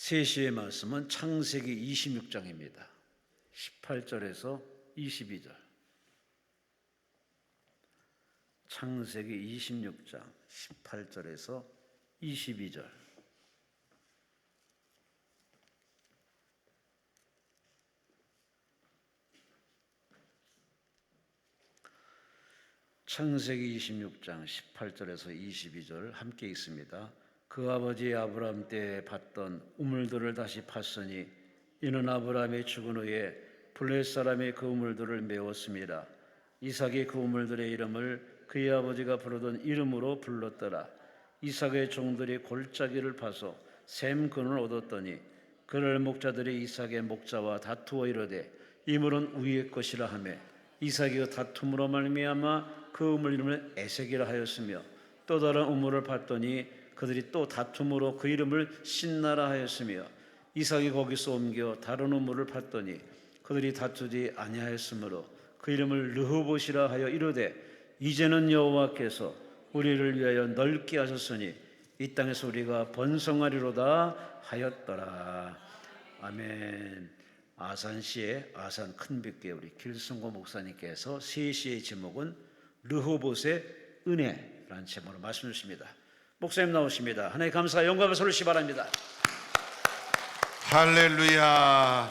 3시의 말씀은 창세기 26장입니다. 18절에서 22절. 창세기 26장 18절에서 22절. 창세기 26장 18절에서 22절 함께 읽습니다. 그 아버지 아브라함 때에 팠던 우물들을 다시 팠으니 이는 아브라함이 죽은 후에 블레셋 사람이 그 우물들을 메웠습니다. 이삭이 그 우물들의 이름을 그의 아버지가 부르던 이름으로 불렀더라. 이삭의 종들이 골짜기를 파서 샘 근을 얻었더니 그를 목자들이 이삭의 목자와 다투어 이르되 이 물은 우리의 것이라 하매 이삭이 그 다툼으로 말미암아 그 우물 이름을 에색이라 하였으며 또 다른 우물을 팠더니 그들이 또 다툼으로 그 이름을 신나라 하였으며 이삭이 거기서 옮겨 다른 우물을 팠더니 그들이 다투지 아니하였으므로 그 이름을 르호봇이라 하여 이르되 이제는 여호와께서 우리를 위하여 넓게 하셨으니 이 땅에서 우리가 번성하리로다 하였더라. 아멘. 아산시의 아산 큰빛교회 우리 길승고 목사님께서 3시의 제목은 르호봇의 은혜라는 제목으로 말씀 주십니다. 목사님 나오십니다. 하나님 감사 영광을 소리시 바랍니다. 할렐루야.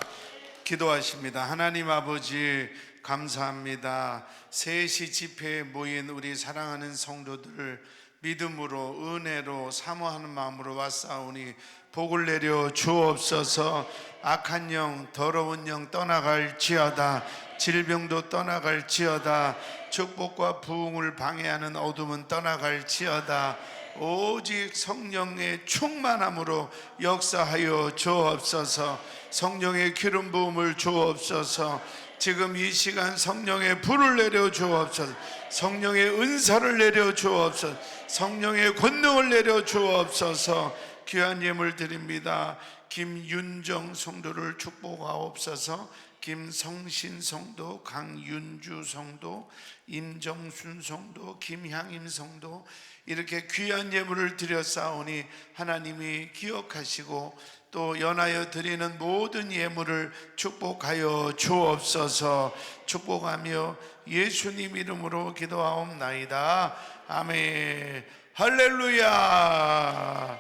기도하십니다. 하나님 아버지 감사합니다. 3시 집회에 모인 우리 사랑하는 성도들을 믿음으로 은혜로 사모하는 마음으로 왔사오니 복을 내려 주옵소서. 악한 영 더러운 영 떠나갈지어다. 질병도 떠나갈지어다. 축복과 부흥을 방해하는 어둠은 떠나갈지어다. 오직 성령의 충만함으로 역사하여 주옵소서. 성령의 기름 부음을 주옵소서. 지금 이 시간 성령의 불을 내려 주옵소서. 성령의 은사를 내려 주옵소서. 성령의 권능을 내려 주옵소서. 귀한 예물 드립니다. 김윤정 성도를 축복하옵소서. 김성신 성도, 강윤주 성도, 임정순 성도, 김향임 성도, 이렇게 귀한 예물을 드렸사오니 하나님이 기억하시고 또 연하여 드리는 모든 예물을 축복하여 주옵소서. 축복하며 예수님 이름으로 기도하옵나이다. 아멘. 할렐루야.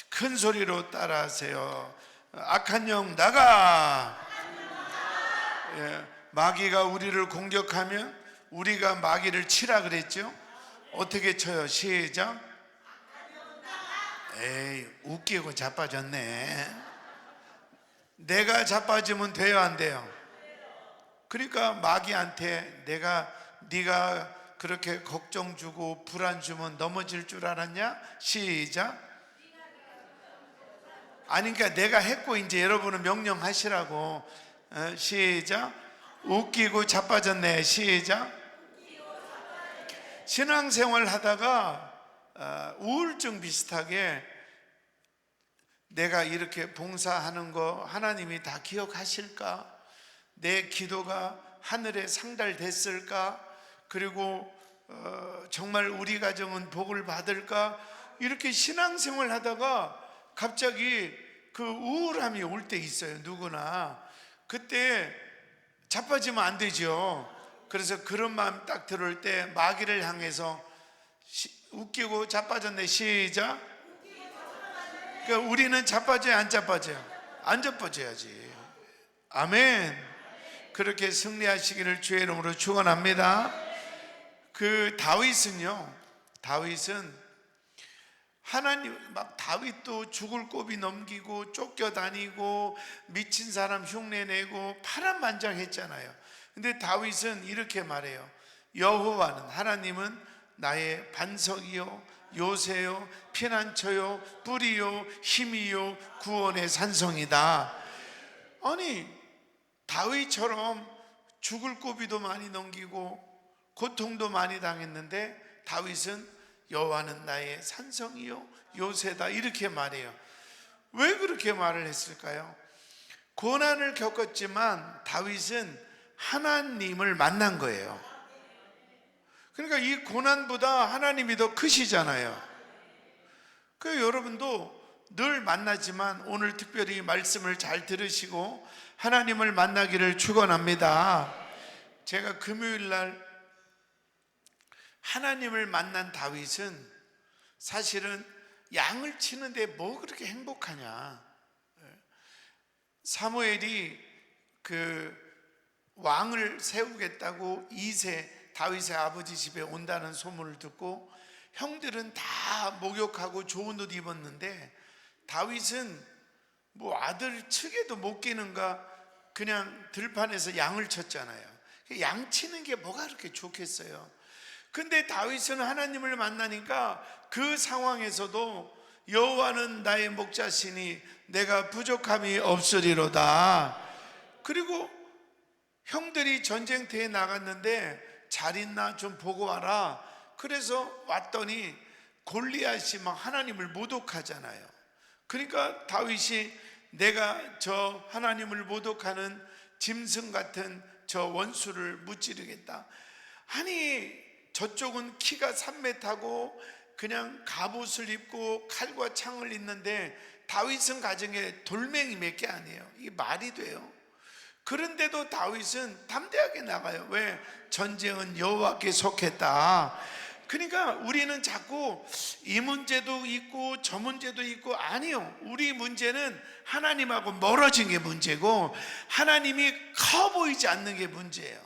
큰 소리로 따라하세요. 악한 영 나가. 마귀가 우리를 공격하면 우리가 마귀를 치라 그랬죠. 어떻게 쳐요? 시작. 에이, 웃기고 자빠졌네. 내가 자빠지면 돼요, 안 돼요? 그러니까 마귀한테 네가 그렇게 걱정 주고 불안 주면 넘어질 줄 알았냐? 시작. 아니, 그러니까 내가 했고 이제 여러분은 명령하시라고. 시작. 웃기고 자빠졌네. 시작. 신앙생활 하다가 우울증 비슷하게 내가 이렇게 봉사하는 거 하나님이 다 기억하실까? 내 기도가 하늘에 상달됐을까? 그리고 정말 우리 가정은 복을 받을까? 이렇게 신앙생활 하다가 갑자기 그 우울함이 올 때 있어요. 누구나. 그때 자빠지면 안 되죠. 그래서 그런 마음 딱 들을 때 마귀를 향해서 웃기고 자빠졌네. 시작. 그러니까 우리는 자빠져요, 안 자빠져요? 안 자빠져야지. 아멘. 그렇게 승리하시기를 주의 이름으로 축원합니다. 그 다윗은 하나님 막 다윗도 죽을 고비 넘기고 쫓겨다니고 미친 사람 흉내내고 파란만장했잖아요. 근데 다윗은 이렇게 말해요. 여호와는, 하나님은 나의 반석이요 요새요 피난처요 뿌리요 힘이요 구원의 산성이다. 아니, 다윗처럼 죽을 고비도 많이 넘기고 고통도 많이 당했는데 다윗은 여호와는 나의 산성이요 요새다 이렇게 말해요. 왜 그렇게 말을 했을까요? 고난을 겪었지만 다윗은 하나님을 만난 거예요. 그러니까 이 고난보다 하나님이 더 크시잖아요. 그 여러분도 늘 만나지만 오늘 특별히 말씀을 잘 들으시고 하나님을 만나기를 축원합니다. 제가 금요일 날 하나님을 만난 다윗은 사실은 양을 치는데 뭐 그렇게 행복하냐. 사무엘이 그 왕을 세우겠다고 이새 다윗의 아버지 집에 온다는 소문을 듣고 형들은 다 목욕하고 좋은 옷 입었는데 다윗은 뭐 아들 측에도 못 끼는가 그냥 들판에서 양을 쳤잖아요. 양 치는 게 뭐가 그렇게 좋겠어요. 근데 다윗은 하나님을 만나니까 그 상황에서도 여호와는 나의 목자시니 내가 부족함이 없으리로다. 그리고 형들이 전쟁터에 나갔는데 잘 있나 좀 보고 와라. 그래서 왔더니 골리앗이 막 하나님을 모독하잖아요. 그러니까 다윗이 내가 저 하나님을 모독하는 짐승 같은 저 원수를 무찌르겠다. 아니 저쪽은 키가 3m고 그냥 갑옷을 입고 칼과 창을 입는데 다윗은 가정에 돌멩이 몇 개 아니에요. 이게 말이 돼요? 그런데도 다윗은 담대하게 나가요. 왜? 전쟁은 여호와께 속했다. 그러니까 우리는 자꾸 이 문제도 있고 저 문제도 있고, 아니요, 우리 문제는 하나님하고 멀어진 게 문제고 하나님이 커 보이지 않는 게 문제예요.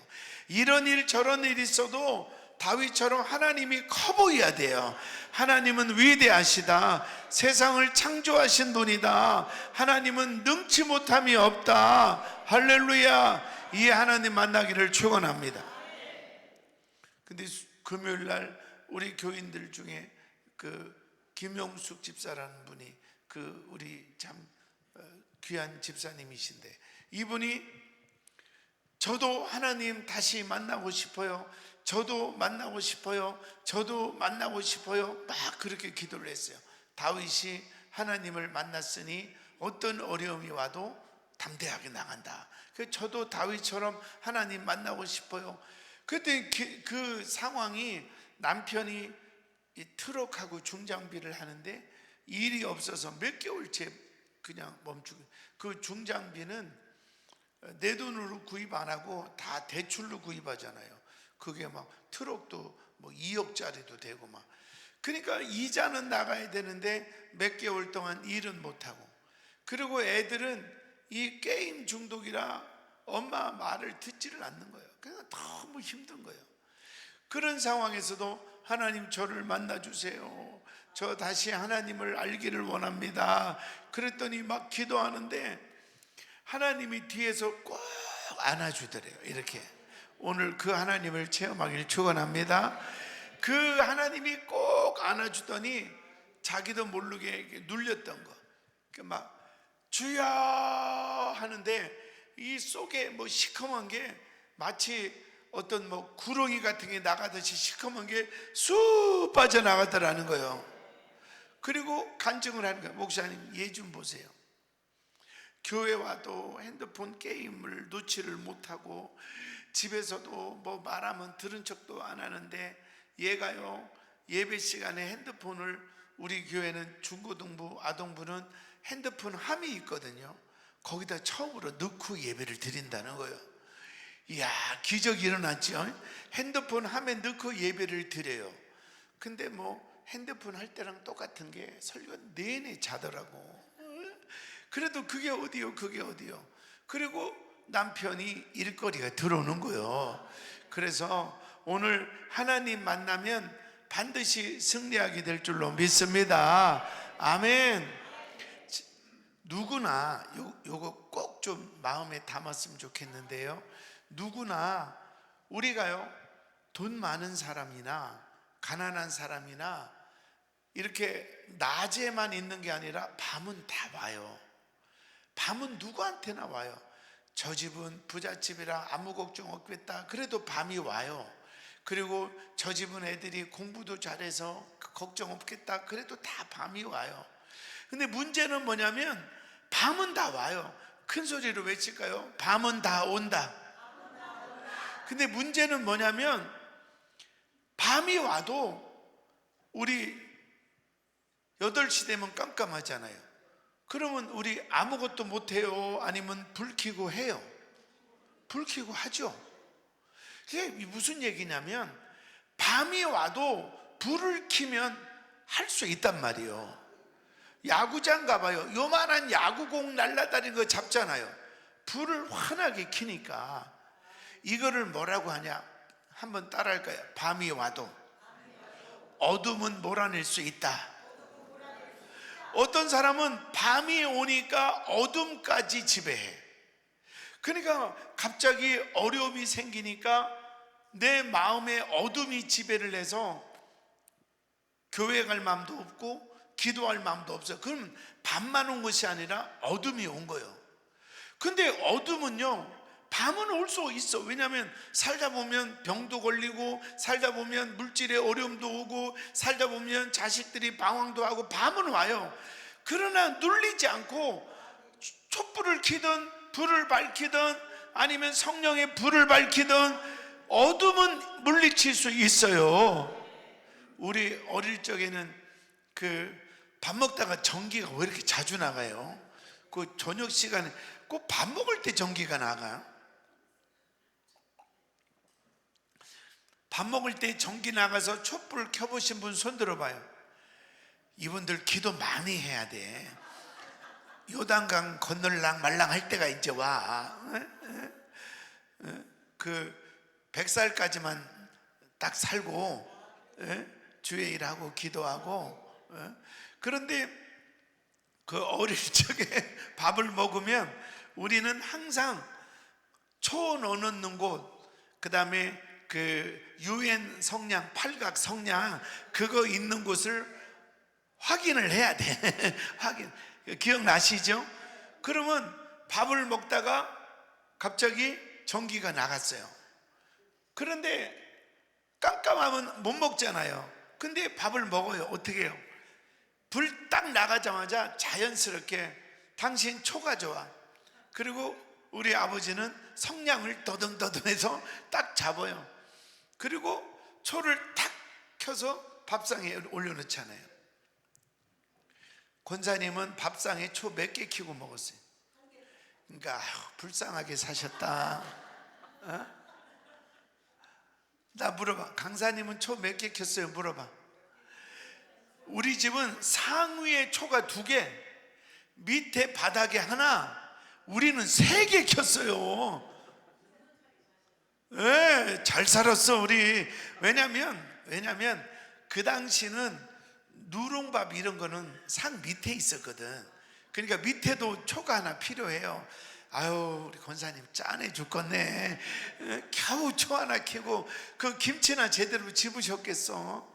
이런 일 저런 일이 있어도 다윗처럼 하나님이 커 보여야 돼요. 하나님은 위대하시다. 세상을 창조하신 분이다. 하나님은 능치 못함이 없다. 할렐루야. 이 하나님 만나기를 축원합니다. 근데 금요일 날 우리 교인들 중에 그 김용숙 집사라는 분이 그 우리 참 귀한 집사님이신데, 이분이 저도 하나님 다시 만나고 싶어요. 저도 만나고 싶어요. 저도 만나고 싶어요. 막 그렇게 기도를 했어요. 다윗이 하나님을 만났으니 어떤 어려움이 와도 담대하게 나간다. 그래서 저도 다윗처럼 하나님 만나고 싶어요. 그때 그 상황이 남편이 이 트럭하고 중장비를 하는데 일이 없어서 몇 개월째 그냥 멈추고, 그 중장비는 내 돈으로 구입 안 하고 다 대출로 구입하잖아요. 그게 막 트럭도 뭐 2억짜리도 되고 막. 그러니까 이자는 나가야 되는데 몇 개월 동안 일은 못 하고, 그리고 애들은 이 게임 중독이라 엄마 말을 듣지를 않는 거예요. 그러니까 너무 힘든 거예요. 그런 상황에서도 하나님 저를 만나 주세요. 저 다시 하나님을 알기를 원합니다. 그랬더니 막 기도하는데 하나님이 뒤에서 꼭 안아주더래요. 이렇게. 오늘 그 하나님을 체험하기를 축원합니다. 그 하나님이 꼭 안아주더니 자기도 모르게 눌렸던 거, 막 주여 하는데 이 속에 뭐 시커먼 게 마치 어떤 뭐 구렁이 같은 게 나가듯이 시커먼 게 쑥 빠져나가더라는 거예요. 그리고 간증을 하는 거예요. 목사님 얘 좀 보세요. 교회 와도 핸드폰 게임을 놓지를 못하고 집에서도 뭐 말하면 들은 척도 안 하는데 얘가요, 예배 시간에 핸드폰을, 우리 교회는 중고등부 아동부는 핸드폰 함이 있거든요. 거기다 처음으로 넣고 예배를 드린다는 거예요. 이야, 기적이 일어났죠. 핸드폰 함에 넣고 예배를 드려요. 근데 뭐 핸드폰 할 때랑 똑같은 게 설교 내내 자더라고. 그래도 그게 어디요, 그게 어디요. 그리고 남편이 일거리가 들어오는 거예요. 그래서 오늘 하나님 만나면 반드시 승리하게 될 줄로 믿습니다. 아멘. 누구나 요거 꼭 좀 마음에 담았으면 좋겠는데요. 누구나 우리가요, 돈 많은 사람이나 가난한 사람이나 이렇게 낮에만 있는 게 아니라 밤은 다 와요. 밤은 누구한테나 와요. 저 집은 부잣집이라 아무 걱정 없겠다. 그래도 밤이 와요. 그리고 저 집은 애들이 공부도 잘해서 걱정 없겠다. 그래도 다 밤이 와요. 근데 문제는 뭐냐면 밤은 다 와요. 큰 소리로 외칠까요? 밤은 다 온다. 근데 문제는 뭐냐면 밤이 와도 우리 8시 되면 깜깜하잖아요. 그러면 우리 아무것도 못해요? 아니면 불 켜고 해요? 불 켜고 하죠. 그게 무슨 얘기냐면 밤이 와도 불을 켜면 할 수 있단 말이에요. 야구장 가봐요. 요만한 야구공 날라다니는 거 잡잖아요. 불을 환하게 켜니까 이거를 뭐라고 하냐? 한번 따라할까요? 밤이 와도 어둠은 몰아낼 수 있다. 어떤 사람은 밤이 오니까 어둠까지 지배해. 그러니까 갑자기 어려움이 생기니까 내 마음에 어둠이 지배를 해서 교회 갈 마음도 없고 기도할 마음도 없어요. 그럼 밤만 온 것이 아니라 어둠이 온 거예요. 근데 어둠은요, 밤은 올 수 있어. 왜냐하면 살다 보면 병도 걸리고, 살다 보면 물질의 어려움도 오고, 살다 보면 자식들이 방황도 하고, 밤은 와요. 그러나 눌리지 않고 촛불을 켜든 불을 밝히든 아니면 성령의 불을 밝히든 어둠은 물리칠 수 있어요. 우리 어릴 적에는 밥 먹다가 전기가 왜 이렇게 자주 나가요? 그 저녁 시간에 꼭 밥 먹을 때 전기가 나가. 밥 먹을 때 전기 나가서 촛불 켜보신 분 손 들어봐요. 이분들 기도 많이 해야 돼. 요단강 건널랑 말랑 할 때가 이제 와. 100살까지만 딱 살고 주의 일하고 기도하고. 그런데 그 어릴 적에 밥을 먹으면 우리는 항상 초 넣는 곳, 그 다음에 유엔 성냥, 팔각 성냥 그거 있는 곳을 확인을 해야 돼. 확인. 기억나시죠? 그러면 밥을 먹다가 갑자기 전기가 나갔어요. 그런데 깜깜하면 못 먹잖아요. 근데 밥을 먹어요. 어떻게 해요? 불 딱 나가자마자 자연스럽게 당신 초가 좋아. 그리고 우리 아버지는 성냥을 더듬더듬해서 딱 잡아요. 그리고 초를 탁 켜서 밥상에 올려놓잖아요. 권사님은 밥상에 초 몇 개 켜고 먹었어요. 그러니까 불쌍하게 사셨다. 나 물어봐. 강사님은 초 몇 개 켰어요? 물어봐. 우리 집은 상위에 초가 2개, 밑에 바닥에 하나, 우리는 3개 켰어요. 네, 잘 살았어 우리. 왜냐면 그 당시는 누룽밥 이런 거는 상 밑에 있었거든. 그러니까 밑에도 초가 하나 필요해요. 아유, 우리 권사님 짠해 죽겠네. 겨우 초 하나 켜고 그 김치나 제대로 집으셨겠어.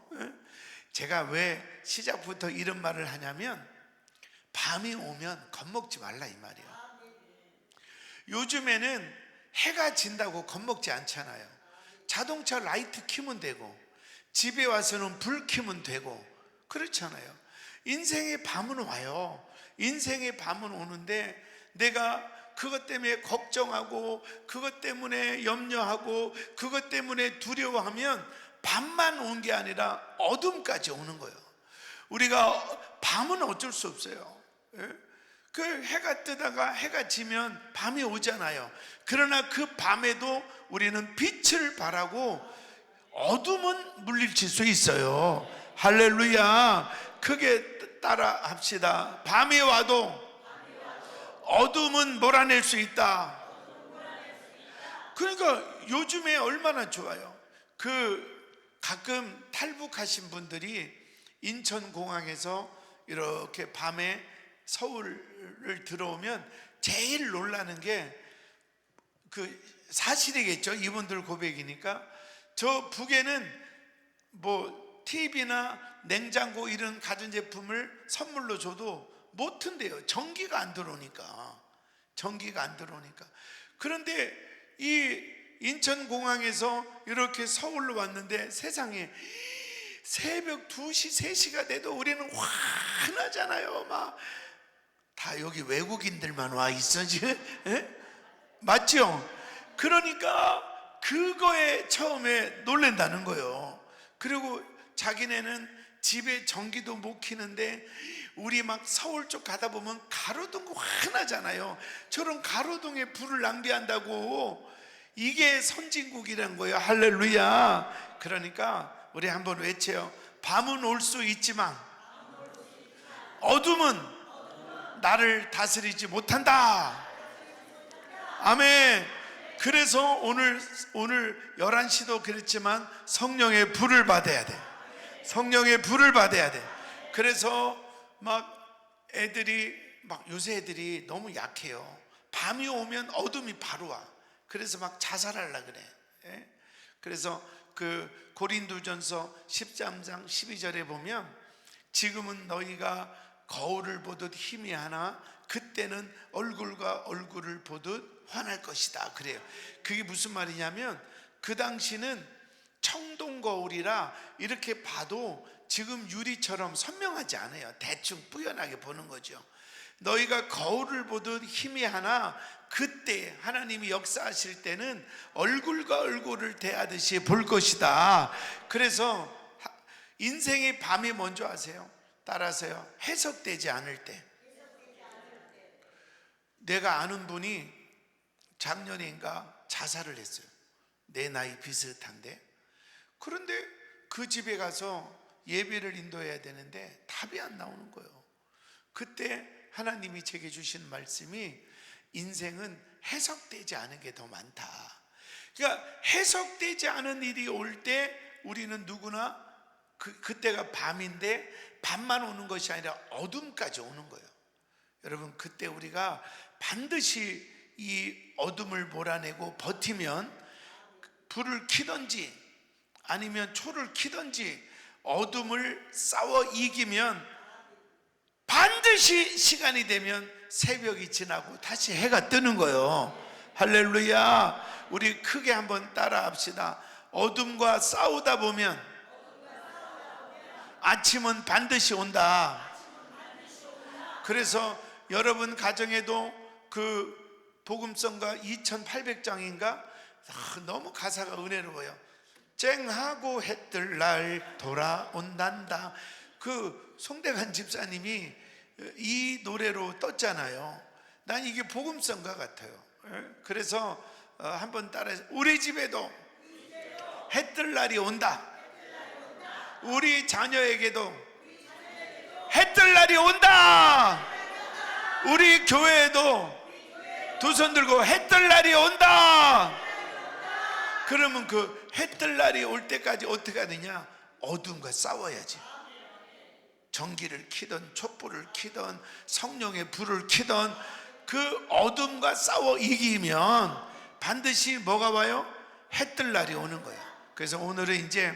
제가 왜 시작부터 이런 말을 하냐면 밤이 오면 겁먹지 말라 이 말이에요. 요즘에는 해가 진다고 겁먹지 않잖아요. 자동차 라이트 켜면 되고 집에 와서는 불 켜면 되고 그렇잖아요. 인생의 밤은 와요. 인생의 밤은 오는데 내가 그것 때문에 걱정하고 그것 때문에 염려하고 그것 때문에 두려워하면 밤만 온 게 아니라 어둠까지 오는 거예요. 우리가 밤은 어쩔 수 없어요. 그 해가 뜨다가 해가 지면 밤이 오잖아요. 그러나 그 밤에도 우리는 빛을 바라고 어둠은 물리칠 수 있어요. 할렐루야. 크게 따라 합시다. 밤이 와도 어둠은 몰아낼 수 있다. 그러니까 요즘에 얼마나 좋아요. 가끔 탈북하신 분들이 인천공항에서 이렇게 밤에 서울을 들어오면 제일 놀라는 게 사실이겠죠. 이분들 고백이니까. 저 북에는 뭐 TV나 냉장고 이런 가전제품을 선물로 줘도 못 튼대요. 전기가 안 들어오니까. 그런데 이 인천공항에서 이렇게 서울로 왔는데 세상에 새벽 2시, 3시가 돼도 우리는 환하잖아요. 막 다 여기 외국인들만 와 있어지. 맞죠? 그러니까 그거에 처음에 놀란다는 거예요. 그리고 자기네는 집에 전기도 못 켜는데 우리 막 서울 쪽 가다 보면 가로등 환하잖아요. 저런 가로등에 불을 낭비한다고. 이게 선진국이라는 거예요. 할렐루야. 그러니까 우리 한번 외쳐요. 밤은 올 수 있지만 어둠은 나를 다스리지 못한다. 아멘. 그래서 오늘 11시도 그랬지만 성령의 불을 받아야 돼. 성령의 불을 받아야 돼. 그래서 막 요새 애들이 너무 약해요. 밤이 오면 어둠이 바로 와. 그래서 막 자살하려고 그래. 예? 그래서 그 고린도전서 13장 12절에 보면 지금은 너희가 거울을 보듯 희미하나 그때는 얼굴과 얼굴을 보듯 환할 것이다. 그래요. 그게 무슨 말이냐면 그 당시는 청동 거울이라 이렇게 봐도 지금 유리처럼 선명하지 않아요. 대충 뿌연하게 보는 거죠. 너희가 거울을 보듯 희미하나 그때 하나님이 역사하실 때는 얼굴과 얼굴을 대하듯이 볼 것이다. 그래서 인생의 밤이 뭔지 아세요? 따라서요. 해석되지 않을 때. 내가 아는 분이 작년인가 자살을 했어요. 내 나이 비슷한데. 그런데 그 집에 가서 예배를 인도해야 되는데 답이 안 나오는 거예요. 그때 하나님이 제게 주신 말씀이 인생은 해석되지 않은 게 더 많다. 그러니까 해석되지 않은 일이 올 때 우리는 누구나 그때가 밤인데 밤만 오는 것이 아니라 어둠까지 오는 거예요. 여러분, 그때 우리가 반드시 이 어둠을 몰아내고 버티면 불을 켜든지 아니면 초를 켜든지 어둠을 싸워 이기면 반드시 시간이 되면 새벽이 지나고 다시 해가 뜨는 거예요. 할렐루야. 우리 크게 한번 따라 합시다. 어둠과 싸우다 보면 아침은 반드시 온다. 그래서 여러분 가정에도 그 복음성가 2800장인가 너무 가사가 은혜로워요. 쨍하고 해뜰 날 돌아온단다. 그 송대관 집사님이 이 노래로 떴잖아요. 난 이게 복음성가 같아요. 그래서 한번 따라해서 우리 집에도 해뜰 날이 온다. 우리 자녀에게도 해뜰 날이 온다. 우리 교회에도 두 손 들고 해뜰 날이 온다. 그러면 그 해뜰 날이 올 때까지 어떻게 하느냐? 어둠과 싸워야지. 전기를 켜든 촛불을 켜든 성령의 불을 켜든 그 어둠과 싸워 이기면 반드시 뭐가 와요? 해뜰 날이 오는 거예요. 그래서 오늘은 이제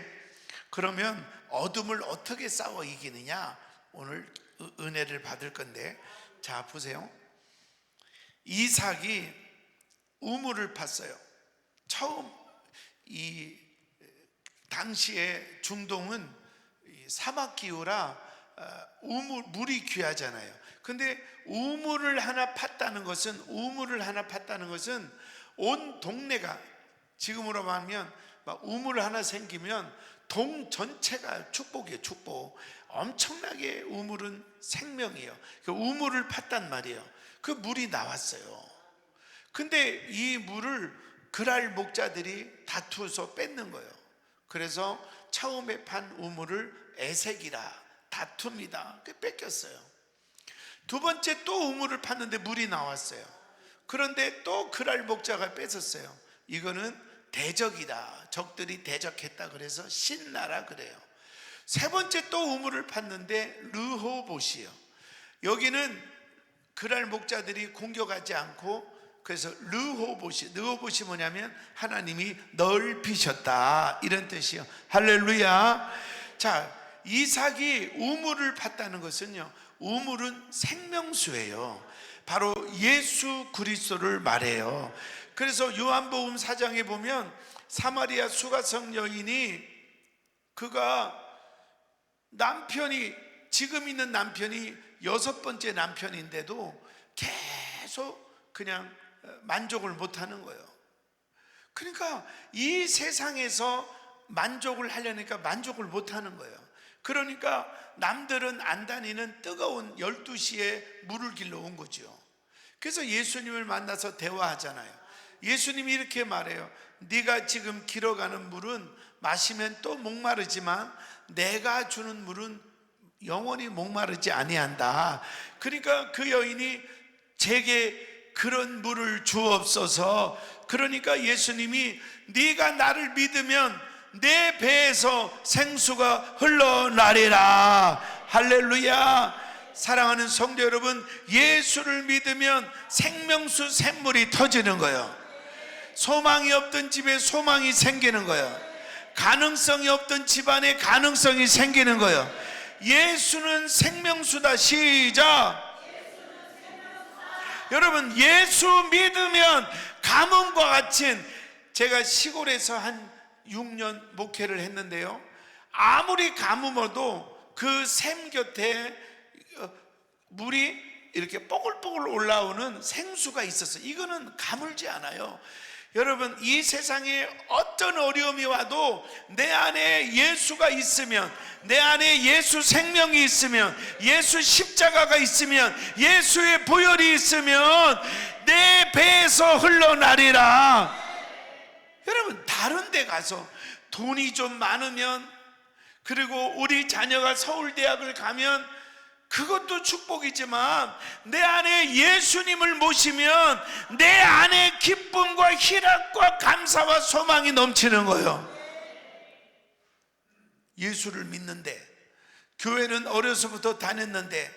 그러면 어둠을 어떻게 싸워 이기느냐? 오늘 은혜를 받을 건데, 자 보세요. 이삭이 우물을 팠어요. 처음 이 당시에 중동은 사막 기후라 물이 귀하잖아요. 근데 우물을 하나 팠다는 것은 온 동네가, 지금으로 말하면 우물 하나 생기면 동 전체가 축복이에요. 축복. 엄청나게 우물은 생명이에요. 그 우물을 팠단 말이에요. 그 물이 나왔어요. 근데 이 물을 그랄 목자들이 다투어서 뺏는 거예요. 그래서 처음에 판 우물을 에색이라 다툽니다. 뺏겼어요. 두 번째 또 우물을 팠는데 물이 나왔어요. 그런데 또 그랄 목자가 뺏었어요. 이거는 대적이다. 적들이 대적했다. 그래서 신나라 그래요. 세 번째 또 우물을 팠는데 르호봇이요. 여기는 그랄 목자들이 공격하지 않고, 그래서 르호봇이 뭐냐면 하나님이 넓히셨다 이런 뜻이요. 할렐루야. 자, 이삭이 우물을 팠다는 것은요, 우물은 생명수예요. 바로 예수 그리스도를 말해요. 그래서 요한복음 4장에 보면 사마리아 수가성 여인이, 그가 남편이, 지금 있는 남편이 6번째 남편인데도 계속 그냥 만족을 못하는 거예요. 그러니까 이 세상에서 만족을 하려니까 만족을 못하는 거예요. 그러니까 남들은 안 다니는 뜨거운 12시에 물을 길러 온 거죠. 그래서 예수님을 만나서 대화하잖아요. 예수님이 이렇게 말해요. 네가 지금 길어가는 물은 마시면 또 목마르지만 내가 주는 물은 영원히 목마르지 아니한다. 그러니까 그 여인이 제게 그런 물을 주옵소서. 그러니까 예수님이 네가 나를 믿으면 내 배에서 생수가 흘러나리라. 할렐루야. 사랑하는 성도 여러분, 예수를 믿으면 생명수 샘물이 터지는 거예요. 소망이 없던 집에 소망이 생기는 거예요. 가능성이 없던 집안에 가능성이 생기는 거예요. 예수는 생명수다. 시작. 여러분, 예수 믿으면 가뭄과 같은, 제가 시골에서 한 6년 목회를 했는데요, 아무리 가뭄어도 그 샘 곁에 물이 이렇게 뽀글뽀글 올라오는 생수가 있었어요. 이거는 가물지 않아요. 여러분, 이 세상에 어떤 어려움이 와도 내 안에 예수가 있으면, 내 안에 예수 생명이 있으면, 예수 십자가가 있으면, 예수의 보혈이 있으면 내 배에서 흘러나리라. 여러분, 다른 데 가서 돈이 좀 많으면, 그리고 우리 자녀가 서울대학을 가면 그것도 축복이지만 내 안에 예수님을 모시면 내 안에 기쁨과 희락과 감사와 소망이 넘치는 거예요. 예수를 믿는데, 교회는 어려서부터 다녔는데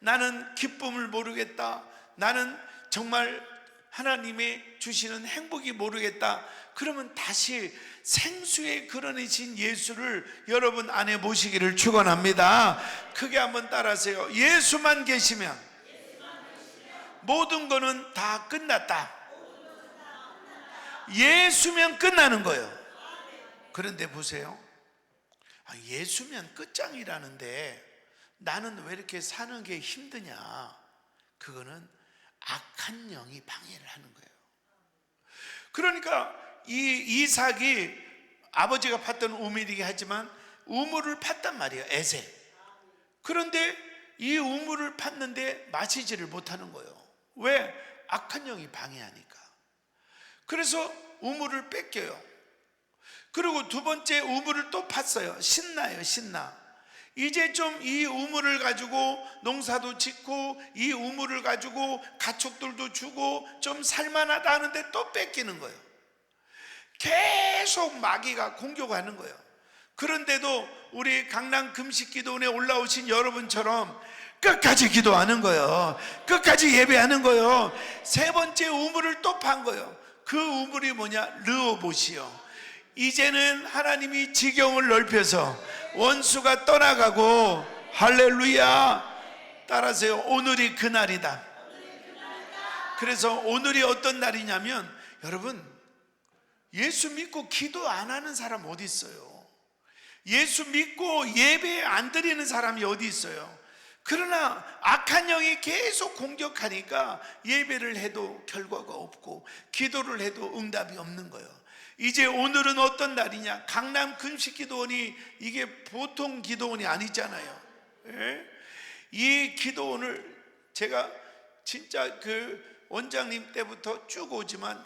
나는 기쁨을 모르겠다, 나는 정말 하나님의 주시는 행복이 모르겠다, 그러면 다시 생수에 그러내신 예수를 여러분 안에 모시기를 축원합니다. 크게 한번 따라하세요. 예수만 계시면 모든 거는 다 끝났다. 예수면 끝나는 거예요. 그런데 보세요, 예수면 끝장이라는데 나는 왜 이렇게 사는 게 힘드냐? 그거는 악한 영이 방해를 하는 거예요. 그러니까 이 이삭이 아버지가 팠던 우물이긴 하지만 우물을 팠단 말이에요, 에세. 그런데 이 우물을 팠는데 마시지를 못하는 거예요. 왜? 악한 영이 방해하니까. 그래서 우물을 뺏겨요. 그리고 두 번째 우물을 또 팠어요. 신나요, 신나. 이제 좀 이 우물을 가지고 농사도 짓고 이 우물을 가지고 가축들도 주고 좀 살만하다 하는데 또 뺏기는 거예요. 계속 마귀가 공격하는 거예요. 그런데도 우리 강남 금식기도원에 올라오신 여러분처럼 끝까지 기도하는 거예요. 끝까지 예배하는 거예요. 세 번째 우물을 또 판 거예요. 그 우물이 뭐냐? 르호봇이요. 이제는 하나님이 지경을 넓혀서 원수가 떠나가고, 할렐루야. 따라하세요. 오늘이 그날이다. 그래서 오늘이 어떤 날이냐면, 여러분, 예수 믿고 기도 안 하는 사람 어디 있어요? 예수 믿고 예배 안 드리는 사람이 어디 있어요? 그러나 악한 영이 계속 공격하니까 예배를 해도 결과가 없고 기도를 해도 응답이 없는 거예요. 이제 오늘은 어떤 날이냐? 강남 금식기도원이 이게 보통 기도원이 아니잖아요. 예? 이 기도원을 제가 진짜 그 원장님 때부터 쭉 오지만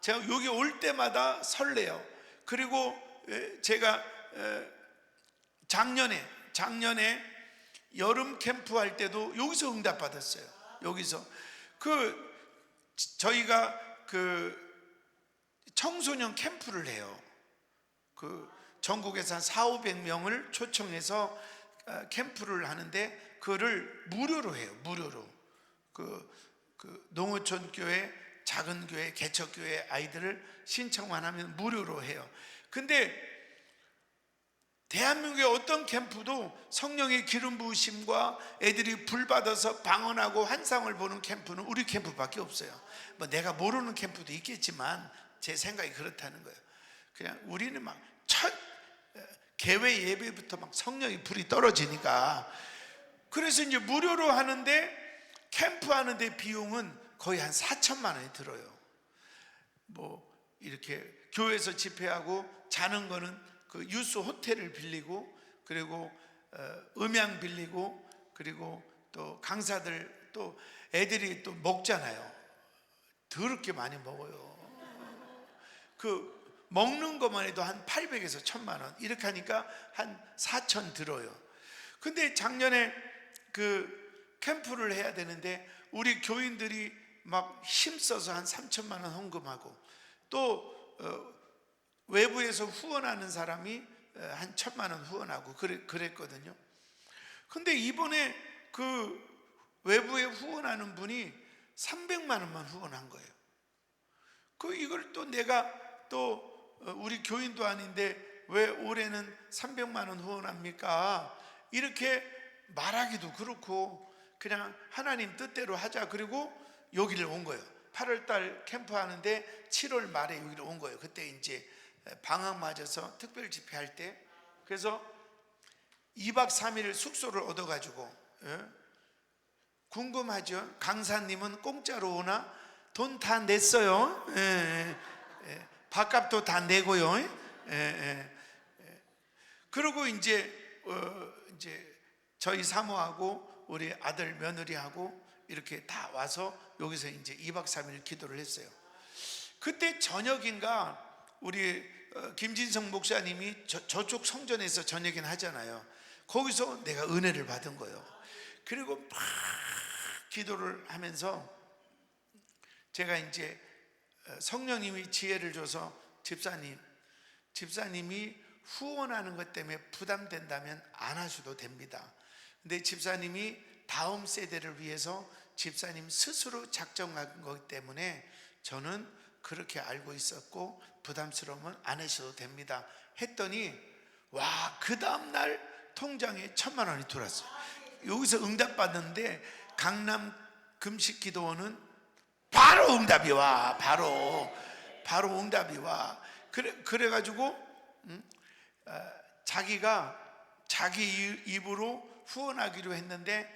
제가 여기 올 때마다 설레요. 그리고 제가 작년에 여름 캠프 할 때도 여기서 응답 받았어요. 여기서 저희가 청소년 캠프를 해요. 전국에서 한 400~500명을 초청해서 캠프를 하는데 그거를 무료로 해요. 무료로. 농어촌 교회, 작은 교회, 개척교회 아이들을 신청만 하면 무료로 해요. 근데 대한민국의 어떤 캠프도 성령의 기름 부으심과 애들이 불 받아서 방언하고 환상을 보는 캠프는 우리 캠프밖에 없어요. 뭐 내가 모르는 캠프도 있겠지만 제 생각이 그렇다는 거예요. 그냥 우리는 막 첫 개회 예배부터 막 성령의 불이 떨어지니까, 그래서 이제 무료로 하는데 캠프 하는데 비용은 거의 한 4천만 원이 들어요. 뭐 이렇게 교회에서 집회하고 자는 거는 그 유스 호텔을 빌리고, 그리고 음향 빌리고, 그리고 또 강사들, 또 애들이 또 먹잖아요. 더럽게 많이 먹어요. 그 먹는 것만 해도 한 800에서 1000만 원 이렇게 하니까 한 4천 들어요. 근데 작년에 그 캠프를 해야 되는데 우리 교인들이 막 힘써서 한 3천만 원 헌금하고, 또 외부에서 후원하는 사람이 한 1000만 원 후원하고 그랬거든요. 근데 이번에 그 외부에 후원하는 분이 300만 원만 후원한 거예요. 이걸 또 내가 또 우리 교인도 아닌데 왜 올해는 300만 원 후원합니까? 이렇게 말하기도 그렇고 그냥 하나님 뜻대로 하자. 그리고 여기를 온 거예요. 8월달 캠프 하는데 7월 말에 여기를 온 거예요. 그때 이제 방학 맞아서 특별 집회할 때. 그래서 2박 3일 숙소를 얻어가지고, 궁금하죠? 강사님은 공짜로 오나? 돈 다 냈어요. 밥값도 다 내고요. 그리고 이제 저희 사모하고 우리 아들 며느리하고 이렇게 다 와서 여기서 이제 2박 3일 기도를 했어요. 그때 저녁인가 우리 김진성 목사님이 저쪽 성전에서 저녁이나 하잖아요. 거기서 내가 은혜를 받은 거예요. 그리고 막 기도를 하면서 제가 이제 성령님이 지혜를 줘서 집사님이 후원하는 것 때문에 부담된다면 안 하셔도 됩니다. 근데 집사님이 다음 세대를 위해서 집사님 스스로 작정한 것 때문에 저는 그렇게 알고 있었고 부담스러우면 안 하셔도 됩니다 했더니, 와, 그 다음날 통장에 1000만 원이 들어왔어요. 여기서 응답받는데 강남 금식기도원은 바로 응답이 와. 바로 응답이 와. 그래가지고 자기가 자기 입으로 후원하기로 했는데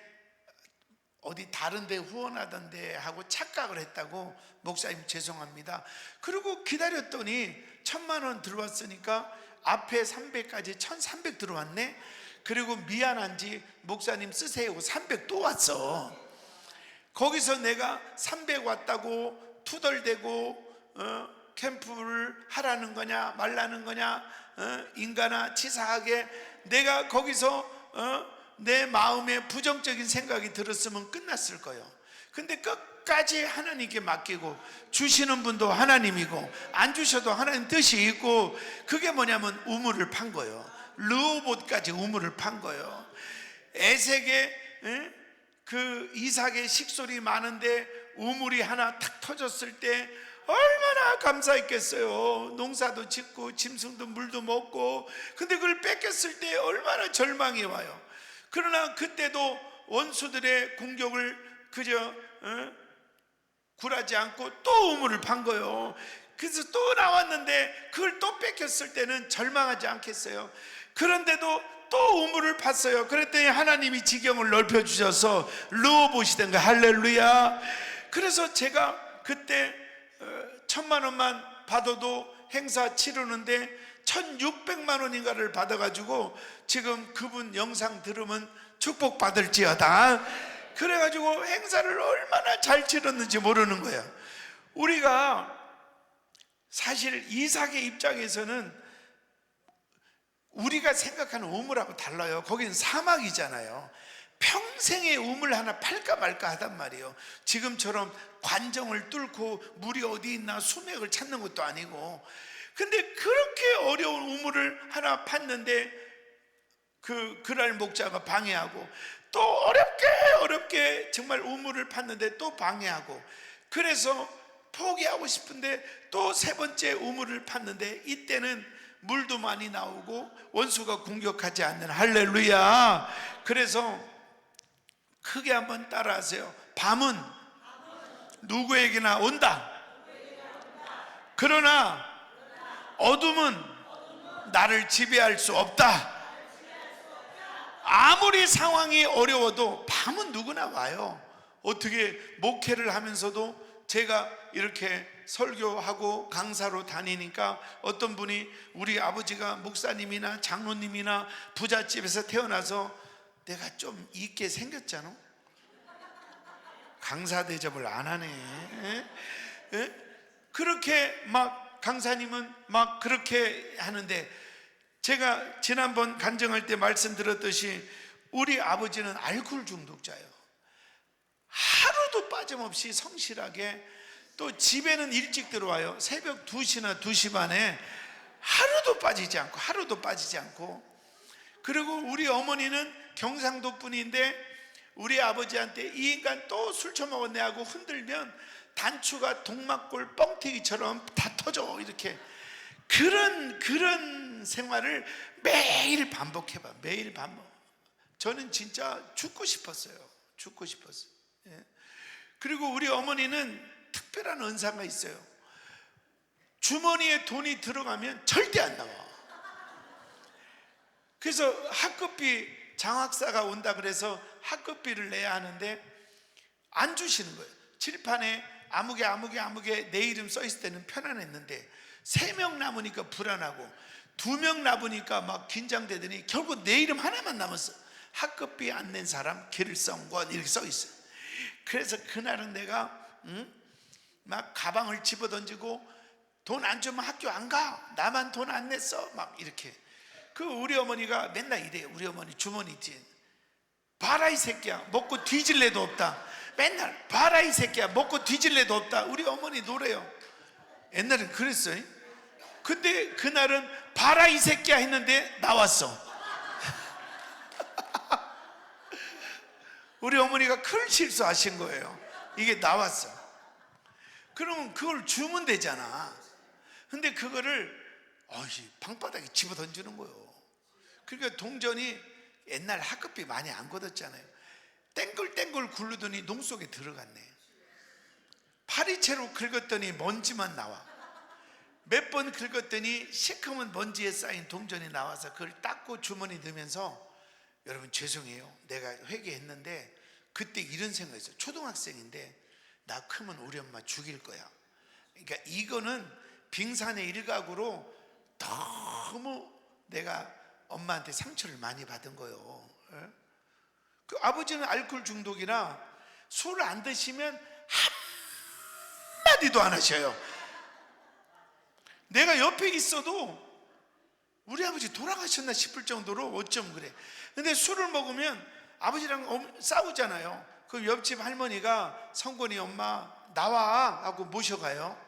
어디 다른 데 후원하던데 하고 착각을 했다고, 목사님 죄송합니다. 그리고 기다렸더니 1000만 원 들어왔으니까 앞에 300까지 1300 들어왔네. 그리고 미안한지 목사님 쓰세요 300 또 왔어. 거기서 내가 300 왔다고 투덜대고 캠프를 하라는 거냐 말라는 거냐, 인간아 치사하게 내가 거기서 내 마음에 부정적인 생각이 들었으면 끝났을 거예요. 근데 끝까지 하나님께 맡기고, 주시는 분도 하나님이고 안 주셔도 하나님 뜻이 있고, 그게 뭐냐면 우물을 판 거예요. 르호봇까지 우물을 판 거예요. 에색에 그 이삭의 식솔이 많은데 우물이 하나 탁 터졌을 때 얼마나 감사했겠어요. 농사도 짓고 짐승도 물도 먹고. 근데 그걸 뺏겼을 때 얼마나 절망이 와요. 그러나 그때도 원수들의 공격을 그저 굴하지 않고 또 우물을 판 거예요. 그래서 또 나왔는데 그걸 또 뺏겼을 때는 절망하지 않겠어요? 그런데도 또 우물을 팠어요. 그랬더니 하나님이 지경을 넓혀주셔서 르호봇이 된 거예요. 할렐루야. 그래서 제가 그때 1000만 원만 받아도 행사 치르는데 1600만 원인가를 받아가지고 지금 그분 영상 들으면 축복받을지어다. 그래가지고 행사를 얼마나 잘 치렀는지 모르는 거예요. 우리가 사실 이삭의 입장에서는 우리가 생각하는 우물하고 달라요. 거기는 사막이잖아요. 평생의 우물 하나 팔까 말까 하단 말이에요. 지금처럼 관정을 뚫고 물이 어디 있나 수맥을 찾는 것도 아니고. 근데 그렇게 어려운 우물을 하나 팠는데 그랄 목자가 방해하고, 또 어렵게 정말 우물을 팠는데 또 방해하고, 그래서 포기하고 싶은데 또 세 번째 우물을 팠는데 이때는 물도 많이 나오고 원수가 공격하지 않는, 할렐루야. 그래서 크게 한번 따라하세요. 밤은 누구에게나 온다. 그러나 어둠은 나를 지배할 수 없다. 아무리 상황이 어려워도 밤은 누구나 와요. 어떻게 목회를 하면서도 제가 이렇게 설교하고 강사로 다니니까 어떤 분이 우리 아버지가 목사님이나 장로님이나 부잣집에서 태어나서 내가 좀 있게 생겼잖아. 강사 대접을 안 하네. 예? 그렇게 막 강사님은 막 그렇게 하는데, 제가 지난번 간증할 때 말씀드렸듯이 우리 아버지는 알코올 중독자예요. 하루도 빠짐없이 성실하게, 또 집에는 일찍 들어와요. 새벽 2시나 2시 반에 하루도 빠지지 않고. 그리고 우리 어머니는 경상도 분인데 우리 아버지한테 이 인간 또 술 처먹었네 하고 흔들면 단추가 동막골 뻥튀기처럼 다 터져. 이렇게 그런 생활을 매일 반복해봐. 매일 반복. 저는 진짜 죽고 싶었어요. 예. 그리고 우리 어머니는 특별한 은사가 있어요. 주머니에 돈이 들어가면 절대 안 나와. 그래서 학급비, 장학사가 온다 그래서 학급비를 내야 하는데 안 주시는 거예요. 칠판에 아무개 내 이름 써 있을 때는 편안했는데 3명 남으니까 불안하고 2명 남으니까 막 긴장되더니 결국 내 이름 하나만 남았어. 학급비 안 낸 사람 길성권 이렇게 써 있어요. 그래서 그날은 내가 막 가방을 집어던지고 돈 안 주면 학교 안 가. 나만 돈 안 냈어. 막 이렇게. 그 우리 어머니가 맨날 이래요. 우리 어머니 주머니 뒤에 봐라 이 새끼야 먹고 뒤질 애도 없다. 맨날 봐라 이 새끼야 먹고 뒤질 애도 없다. 우리 어머니 노래요. 옛날엔 그랬어요. 근데 그날은 봐라 이 새끼야 했는데 나왔어. 우리 어머니가 큰 실수하신 거예요. 이게 나왔어. 그러면 그걸 주면 되잖아. 근데 그거를 방바닥에 집어 던지는 거예요. 그러니까 동전이 옛날 학급비 많이 안 걷었잖아요. 땡글땡글 굴르더니 농 속에 들어갔네. 파리채로 긁었더니 먼지만 나와. 몇 번 긁었더니 시커먼 먼지에 쌓인 동전이 나와서 그걸 닦고 주머니 넣으면서 여러분 죄송해요. 내가 회개했는데 그때 이런 생각했어요. 초등학생인데 나 크면 우리 엄마 죽일 거야. 그러니까 이거는 빙산의 일각으로 너무 내가 엄마한테 상처를 많이 받은 거예요. 그 아버지는 알코올 중독이라 술을 안 드시면 한마디도 안 하셔요. 내가 옆에 있어도 우리 아버지 돌아가셨나 싶을 정도로 어쩜 그래. 근데 술을 먹으면 아버지랑 싸우잖아요. 그럼 옆집 할머니가 성권이 엄마 나와 하고 모셔가요.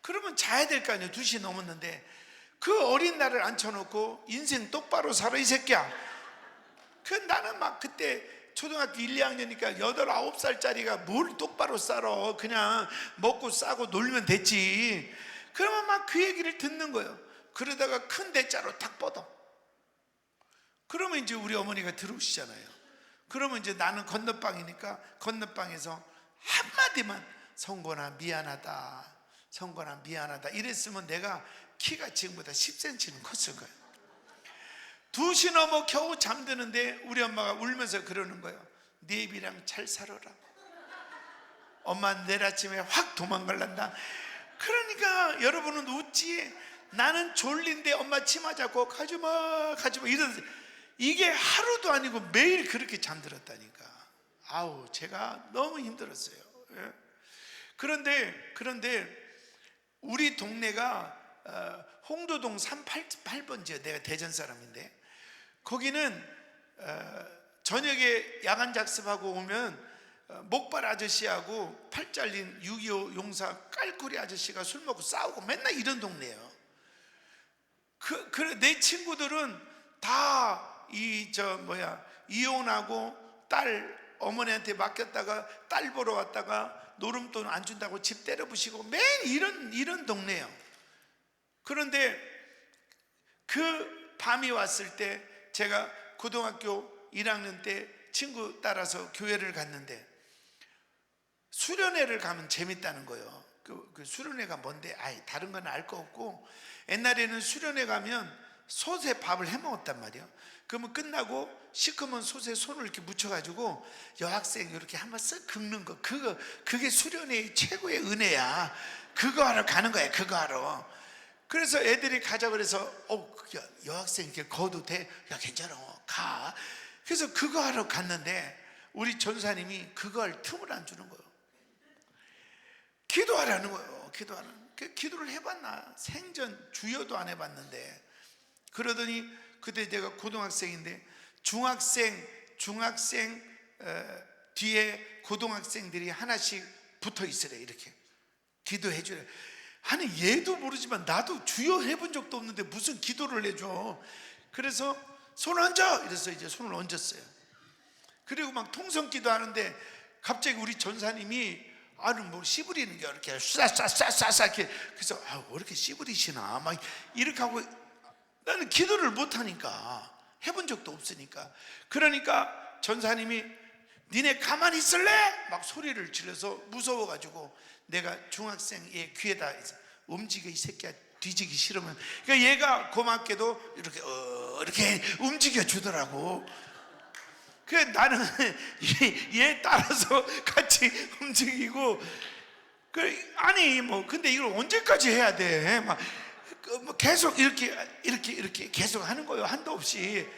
그러면 자야 될 거 아니에요. 2시 넘었는데 그 어린 나를 앉혀놓고 인생 똑바로 살아 이 새끼야. 그 나는 막 그때 초등학교 1, 2학년이니까 8, 9살짜리가 뭘 똑바로 살아. 그냥 먹고 싸고 놀면 됐지. 그러면 막 그 얘기를 듣는 거예요. 그러다가 큰 대자로 탁 뻗어. 그러면 이제 우리 어머니가 들어오시잖아요. 그러면 이제 나는 건너방이니까 건너방에서 한마디만 성권아 미안하다. 성권아 미안하다. 이랬으면 내가 키가 지금보다 10cm는 컸을 거예요. 2시 넘어 겨우 잠드는데 우리 엄마가 울면서 그러는 거예요. 네 애비랑 잘 살아라. 엄마 내일 아침에 확 도망갈란다. 그러니까 여러분은 웃지. 나는 졸린데 엄마 치마 잡고 가지마 이러는데 이게 하루도 아니고 매일 그렇게 잠들었다니까. 아우 제가 너무 힘들었어요. 예. 그런데 우리 동네가 홍도동 388번지예요. 내가 대전 사람인데 거기는 저녁에 야간 작습하고 오면 목발 아저씨하고 팔 잘린 6.25 용사 깔꾸리 아저씨가 술 먹고 싸우고 맨날 이런 동네예요. 내 친구들은 다 이혼하고 딸 어머니한테 맡겼다가 딸 보러 왔다가 노름돈 안 준다고 집 때려부시고 매일 이런 동네예요. 그런데 그 밤이 왔을 때 제가 고등학교 1학년 때 친구 따라서 교회를 갔는데 수련회를 가면 재밌다는 거예요. 그 수련회가 뭔데? 다른 건 알 거 없고 옛날에는 수련회 가면 솥에 밥을 해 먹었단 말이에요. 그러면 끝나고 시커먼 솥에 손을 이렇게 묻혀가지고 여학생 이렇게 한번 쓱 긁는 거, 그게 수련의 최고의 은혜야. 그거 하러 가는 거야, 그거 하러. 그래서 애들이 가자 그래서 야, 여학생 이렇게 거도 돼? 야, 괜찮아, 가. 그래서 그거 하러 갔는데 우리 전사님이 그거 할 틈을 안 주는 거예요. 기도하라는 거예요. 기도를 해봤나? 생전 주여도 안 해봤는데. 그러더니 그때 내가 고등학생인데 중학생 뒤에 고등학생들이 하나씩 붙어 있으래. 이렇게 기도해 주래. 아니 얘도 모르지만 나도 주여 해본 적도 없는데 무슨 기도를 해줘. 그래서 손 얹어 이래서 이제 손을 얹었어요. 그리고 막 통성기도 하는데 갑자기 우리 전사님이 아니 뭐 씨부리는 게 이렇게 쏴 이렇게. 그래서 왜 이렇게 씨부리시나 막 이렇게 하고, 나는 기도를 못하니까, 해본 적도 없으니까. 그러니까 전사님이 니네 가만히 있을래? 막 소리를 질러서 무서워가지고 내가 중학생의 귀에다 움직여 이 새끼야, 뒤지기 싫으면. 그러니까 얘가 고맙게도 이렇게 움직여 주더라고. 그래 나는 얘 따라서 같이 움직이고. 아니 뭐 근데 이걸 언제까지 해야 돼? 막 계속 이렇게 계속 하는 거예요, 한도 없이.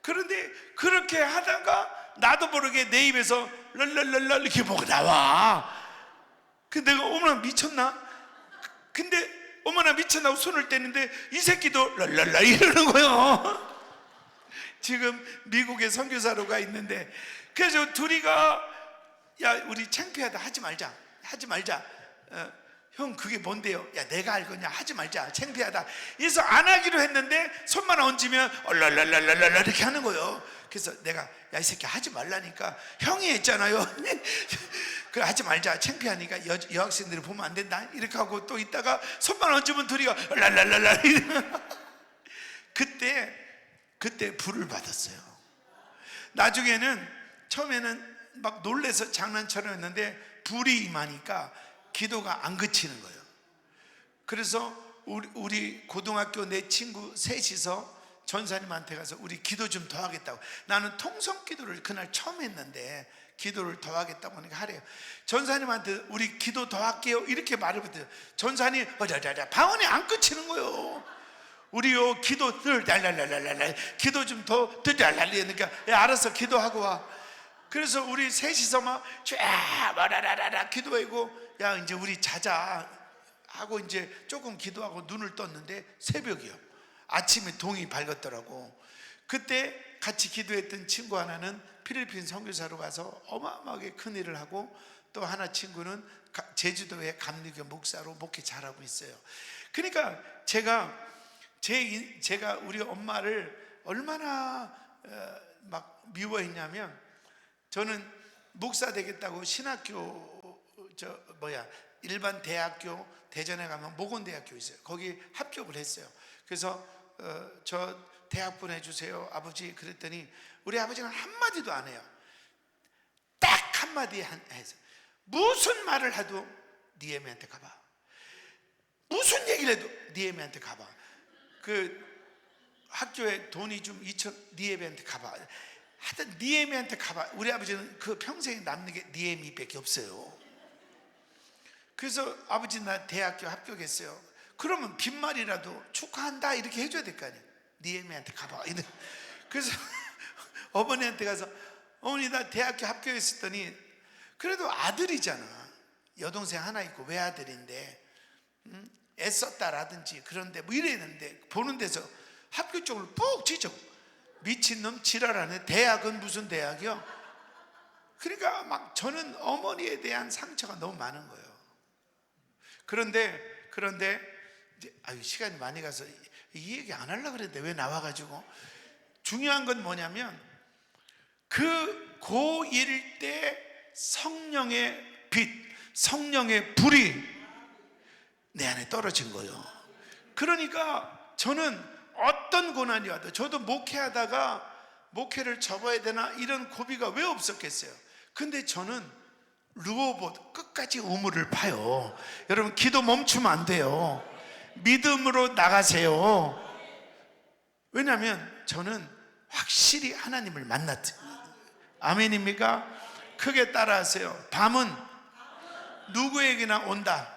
그런데 그렇게 하다가 나도 모르게 내 입에서 랄랄랄랄 이렇게 뭐가 나와. 근데 내가 어머나 미쳤나? 근데 어머나 미쳤나고 손을 떼는데 이 새끼도 랄랄라 이러는 거예요. 지금 미국에 선교사로 가 있는데, 그래서 둘이가 야 우리 창피하다, 하지 말자. 형 그게 뭔데요? 야 내가 알거냐, 하지 말자, 창피하다. 그래서 안 하기로 했는데 손만 얹으면 랄랄랄랄랄 이렇게 하는 거예요. 그래서 내가 야 이 새끼 하지 말라니까, 형이 했잖아요. 그래 하지 말자, 창피하니까 여학생들이 보면 안 된다 이렇게 하고 또 있다가 손만 얹으면 둘이가 랄랄랄랄 그때 불을 받았어요. 나중에는 처음에는 막 놀래서 장난처럼 했는데 불이 임하니까 기도가 안 그치는 거예요. 그래서 우리 고등학교 내 친구 셋이서 전사님한테 가서 우리 기도 좀 더 하겠다고. 나는 통성 기도를 그날 처음 했는데 기도를 더 하겠다고 하니까 하래요. 전사님한테 우리 기도 더 할게요 이렇게 말을 못해요. 전사님 방언이 안 그치는 거예요. 우리요 기도들 랄랄랄랄랄 기도 좀 더 랄랄리 하니까 알아서 기도하고 와. 그래서 우리 셋이서 막 쫙 기도하고 야 이제 우리 자자 하고 이제 조금 기도하고 눈을 떴는데 새벽이요. 아침에 동이 밝았더라고. 그때 같이 기도했던 친구 하나는 필리핀 선교사로 가서 어마어마하게 큰일을 하고, 또 하나 친구는 제주도의 감리교 목사로 목회 잘하고 있어요. 그러니까 제가 우리 엄마를 얼마나 막 미워했냐면, 저는 목사 되겠다고 신학교 일반 대학교 대전에 가면 모건대학교 있어요. 거기 합격을 했어요. 그래서 저 대학 보내주세요 아버지 그랬더니 우리 아버지는 한마디도 안 해요. 딱 한마디 해서 무슨 말을 해도 네 애미한테 가봐, 무슨 얘기를 해도 네 애미한테 가봐, 그 학교에 돈이 좀 2천 네 애미한테 가봐, 하여튼 네 애미한테 가봐. 우리 아버지는 그 평생에 남는 게 네 애미밖에 없어요. 그래서 아버지 나 대학교 합격했어요. 그러면 빈말이라도 축하한다 이렇게 해줘야 될 거 아니야. 네 애미한테 가봐. 그래서 어머니한테 가서 어머니 나 대학교 합격했었더니, 그래도 아들이잖아, 여동생 하나 있고 외아들인데 애썼다라든지 그런데 뭐 이랬는데 보는 데서 학교 쪽을 푹 지적. 미친놈 지랄하네. 대학은 무슨 대학이요? 그러니까 막 저는 어머니에 대한 상처가 너무 많은 거예요. 그런데 이제 시간이 많이 가서 이 얘기 안 하려고 그랬는데 왜 나와가지고. 중요한 건 뭐냐면 그 고1 때 성령의 빛, 성령의 불이 내 안에 떨어진 거예요. 그러니까 저는 어떤 고난이 와도, 저도 목회하다가 목회를 접어야 되나 이런 고비가 왜 없었겠어요. 근데 저는 르호봇 끝까지 우물을 파요. 여러분 기도 멈추면 안 돼요. 믿음으로 나가세요. 왜냐하면 저는 확실히 하나님을 만났지. 아멘입니까? 크게 따라하세요. 밤은 누구에게나 온다.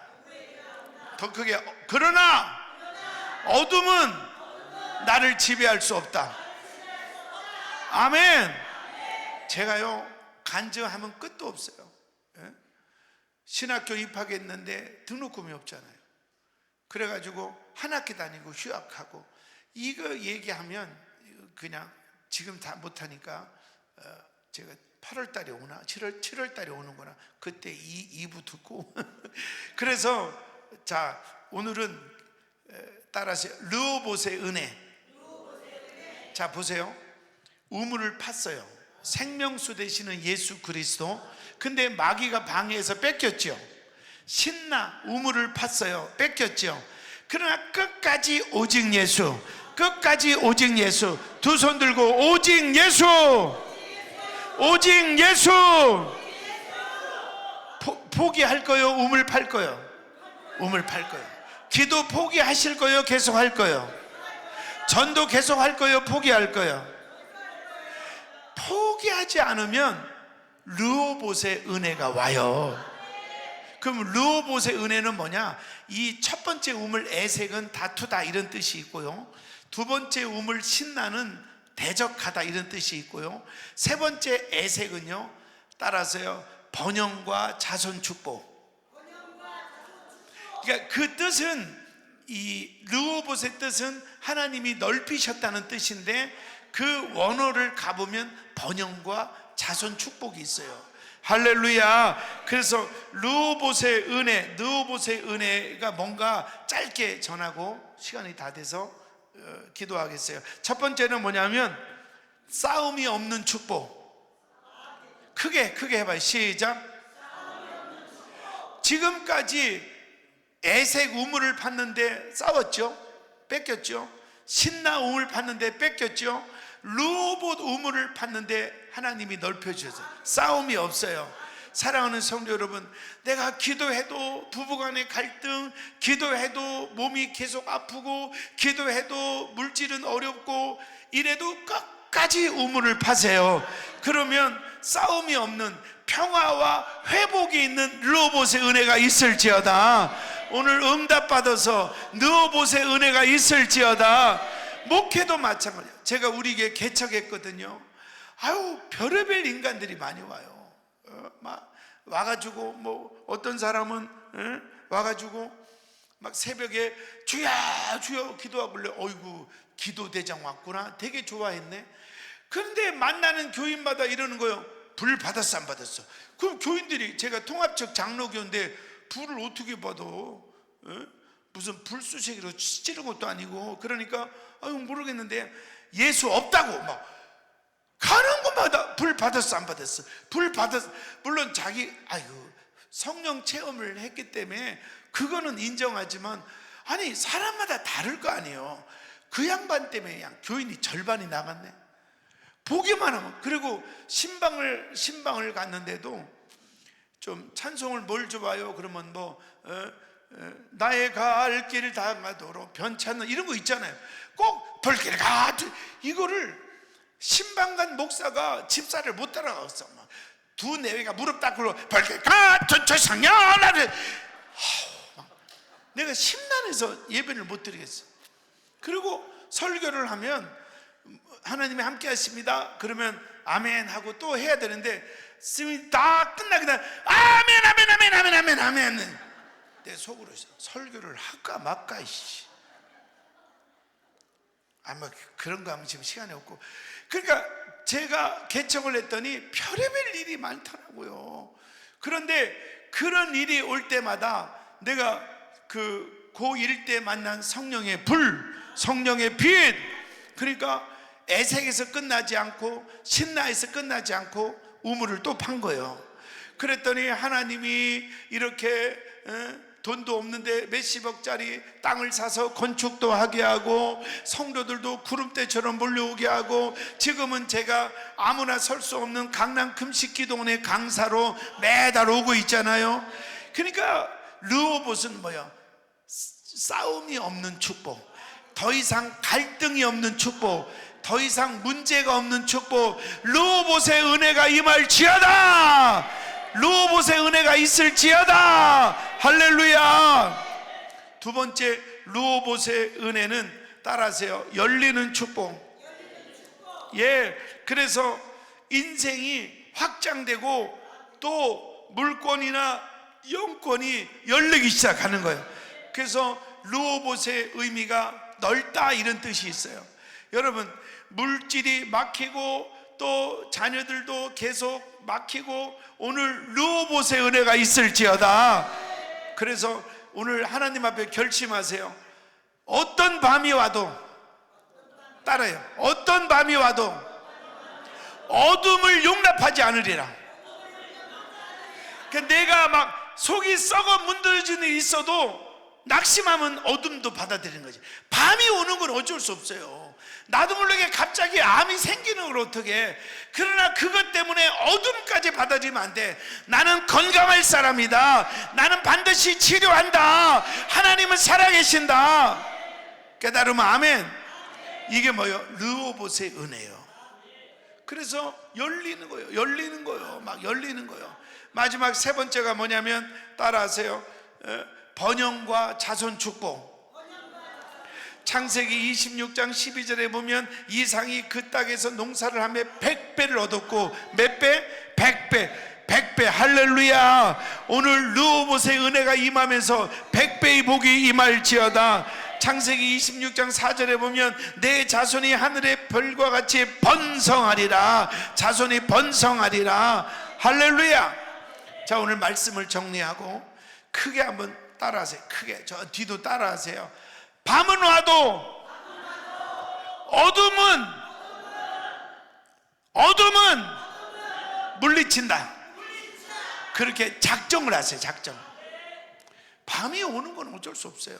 더 크게. 그러나 어둠은 나를 지배할 수 없다. 아멘. 제가요 간증하면 끝도 없어요. 예? 신학교 입학했는데 등록금이 없잖아요. 그래가지고 한 학기 다니고 휴학하고, 이거 얘기하면 그냥 지금 다 못하니까 제가 8월 달에 오나 7월 달에 오는구나, 그때 2부 듣고 그래서 자 오늘은 따라하세요. 르호봇의 은혜. 자 보세요. 우물을 팠어요. 생명수 되시는 예수 그리스도. 근데 마귀가 방해해서 뺏겼죠. 신나 우물을 팠어요. 뺏겼죠. 그러나 끝까지 오직 예수, 끝까지 오직 예수. 두 손 들고 오직 예수, 오직 예수. 포기할 거요? 우물 팔 거요? 우물 팔 거요. 기도 포기하실 거요? 계속 할 거요? 전도 계속 할 거요? 포기할 거요? 포기하지 않으면 르호봇의 은혜가 와요. 그럼 르호봇의 은혜는 뭐냐? 이 첫 번째 우물 에색은 다투다 이런 뜻이 있고요, 두 번째 우물 신나는 대적하다 이런 뜻이 있고요, 세 번째 에색은요, 따라서요, 번영과 자손 축복. 그러니까 그 뜻은, 이 르호봇의 뜻은 하나님이 넓히셨다는 뜻인데, 그 원어를 가보면 번영과 자손 축복이 있어요. 할렐루야. 그래서 르호봇의 은혜, 르호봇의 은혜가 뭔가 짧게 전하고 시간이 다 돼서 기도하겠어요. 첫 번째는 뭐냐면 싸움이 없는 축복. 크게 해봐요. 시작. 지금까지 에색 우물을 팠는데 싸웠죠? 뺏겼죠? 신나 우물 팠는데 뺏겼죠? 르호봇 우물을 팠는데 하나님이 넓혀주셔서 싸움이 없어요. 사랑하는 성도 여러분, 내가 기도해도 부부간의 갈등, 기도해도 몸이 계속 아프고, 기도해도 물질은 어렵고, 이래도 끝까지 우물을 파세요. 그러면 싸움이 없는 평화와 회복이 있는 르호봇의 은혜가 있을지어다. 오늘 응답받아서 르호봇의 은혜가 있을지어다. 목회도 마찬가지예요. 제가 우리 교회 개척했거든요. 아유, 별의별 인간들이 많이 와요. 막 와가지고 뭐 어떤 사람은 와가지고 막 새벽에 주야 주여 기도하길래 어이구 기도대장 왔구나, 되게 좋아했네. 그런데 만나는 교인마다 이러는 거예요. 불 받았어 안 받았어? 그럼 교인들이, 제가 통합적 장로교인데 불을 어떻게 받아? 무슨 불수색으로 찌르는 것도 아니고. 그러니까 아유 모르겠는데 예수 없다고 막 가는 곳마다 불 받았어 안 받았어? 불 받았어. 물론 자기 성령 체험을 했기 때문에 그거는 인정하지만, 아니 사람마다 다를 거 아니에요. 그 양반 때문에 그냥 교인이 절반이 나갔네. 보기만 하면. 그리고 신방을 갔는데도 좀 찬송을 뭘 줘봐요 그러면 뭐 나의 갈 길 다가도록 변찮는 이런 거 있잖아요. 꼭 불길 가, 이거를 신방간 목사가 집사를 못 따라갔어. 막 두 내외가 무릎 닦고 불길 가, 저상년아를 내가 심란해서 예배를 못 드리겠어. 그리고 설교를 하면 하나님이 함께 하십니다 그러면 아멘 하고 또 해야 되는데, 쓰면 다 끝나기 전에 아멘 아멘 아멘 아멘 아멘 아멘. 내 속으로 있어. 설교를 할까 말까 이씨. 아마 그런 거 하면 지금 시간이 없고. 그러니까 제가 개척을 했더니 별의별 일이 많더라고요. 그런데 그런 일이 올 때마다 내가 그 고1 때 만난 성령의 불, 성령의 빛, 그러니까 에색에서 끝나지 않고 신나에서 끝나지 않고 우물을 또 판 거예요. 그랬더니 하나님이 이렇게 돈도 없는데 몇십억짜리 땅을 사서 건축도 하게 하고, 성도들도 구름대처럼 몰려오게 하고, 지금은 제가 아무나 설 수 없는 강남 금식기도원의 강사로 매달 오고 있잖아요. 그러니까 르호봇은 뭐야? 싸움이 없는 축복, 더 이상 갈등이 없는 축복, 더 이상 문제가 없는 축복, 르호봇의 은혜가 임할지어다. 르호봇의 은혜가 있을지어다. 할렐루야. 두 번째 르호봇의 은혜는 따라하세요. 열리는 축복. 예, 그래서 인생이 확장되고 또 물권이나 영권이 열리기 시작하는 거예요. 그래서 르호봇의 의미가 넓다 이런 뜻이 있어요. 여러분, 물질이 막히고 또 자녀들도 계속 막히고 오늘 르호봇의 은혜가 있을지어다. 그래서 오늘 하나님 앞에 결심하세요. 어떤 밤이 와도, 따라요, 어떤 밤이 와도 어둠을 용납하지 않으리라. 그러니까 내가 막 속이 썩어 문드러지는 일이 있어도 낙심하면 어둠도 받아들이는 거지. 밤이 오는 건 어쩔 수 없어요. 나도 모르게 갑자기 암이 생기는 걸 어떻게. 그러나 그것 때문에 어둠까지 받아들이면 안 돼. 나는 건강할 사람이다. 나는 반드시 치료한다. 하나님은 살아계신다. 깨달으면 아멘. 이게 뭐예요? 르호봇의 은혜예요. 그래서 열리는 거예요. 열리는 거예요. 막 열리는 거예요. 마지막 세 번째가 뭐냐면 따라하세요. 번영과 자손 축복. 창세기 26장 12절에 보면 이상이 그 땅에서 농사를 하며 100배를 얻었고 몇 배? 100배. 100배. 할렐루야. 오늘 르호봇의 은혜가 임하면서 100배의 복이 임할지어다. 창세기 26장 4절에 보면 내 자손이 하늘의 별과 같이 번성하리라. 자손이 번성하리라. 할렐루야. 자, 오늘 말씀을 정리하고 크게 한번 따라하세요. 크게. 저 뒤도 따라하세요. 밤은 와도 어둠은 물리친다. 그렇게 작정을 하세요. 작정. 밤이 오는 건 어쩔 수 없어요.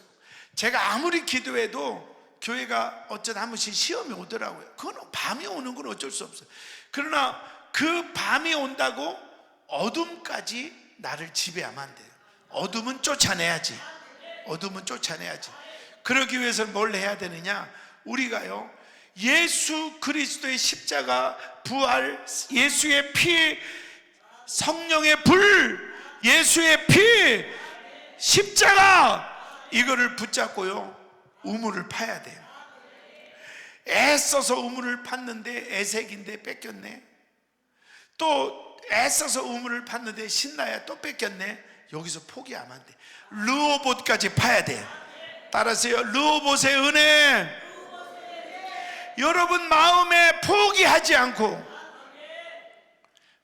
제가 아무리 기도해도 교회가 어쩌다 한 번씩 시험이 오더라고요. 그건 밤이 오는 건 어쩔 수 없어요. 그러나 그 밤이 온다고 어둠까지 나를 지배하면 안 돼요. 어둠은 쫓아내야지. 어둠은 쫓아내야지. 그러기 위해서는 뭘 해야 되느냐? 우리가요, 예수 그리스도의 십자가, 부활, 예수의 피, 성령의 불, 예수의 피, 십자가, 이거를 붙잡고요, 우물을 파야 돼요. 애써서 우물을 팠는데 애색인데 뺏겼네. 또 애써서 우물을 팠는데 신나야 또 뺏겼네. 여기서 포기하면 안 돼. 르호봇까지 파야 돼. 따라하세요. 르호봇의 은혜. 여러분 마음에 포기하지 않고.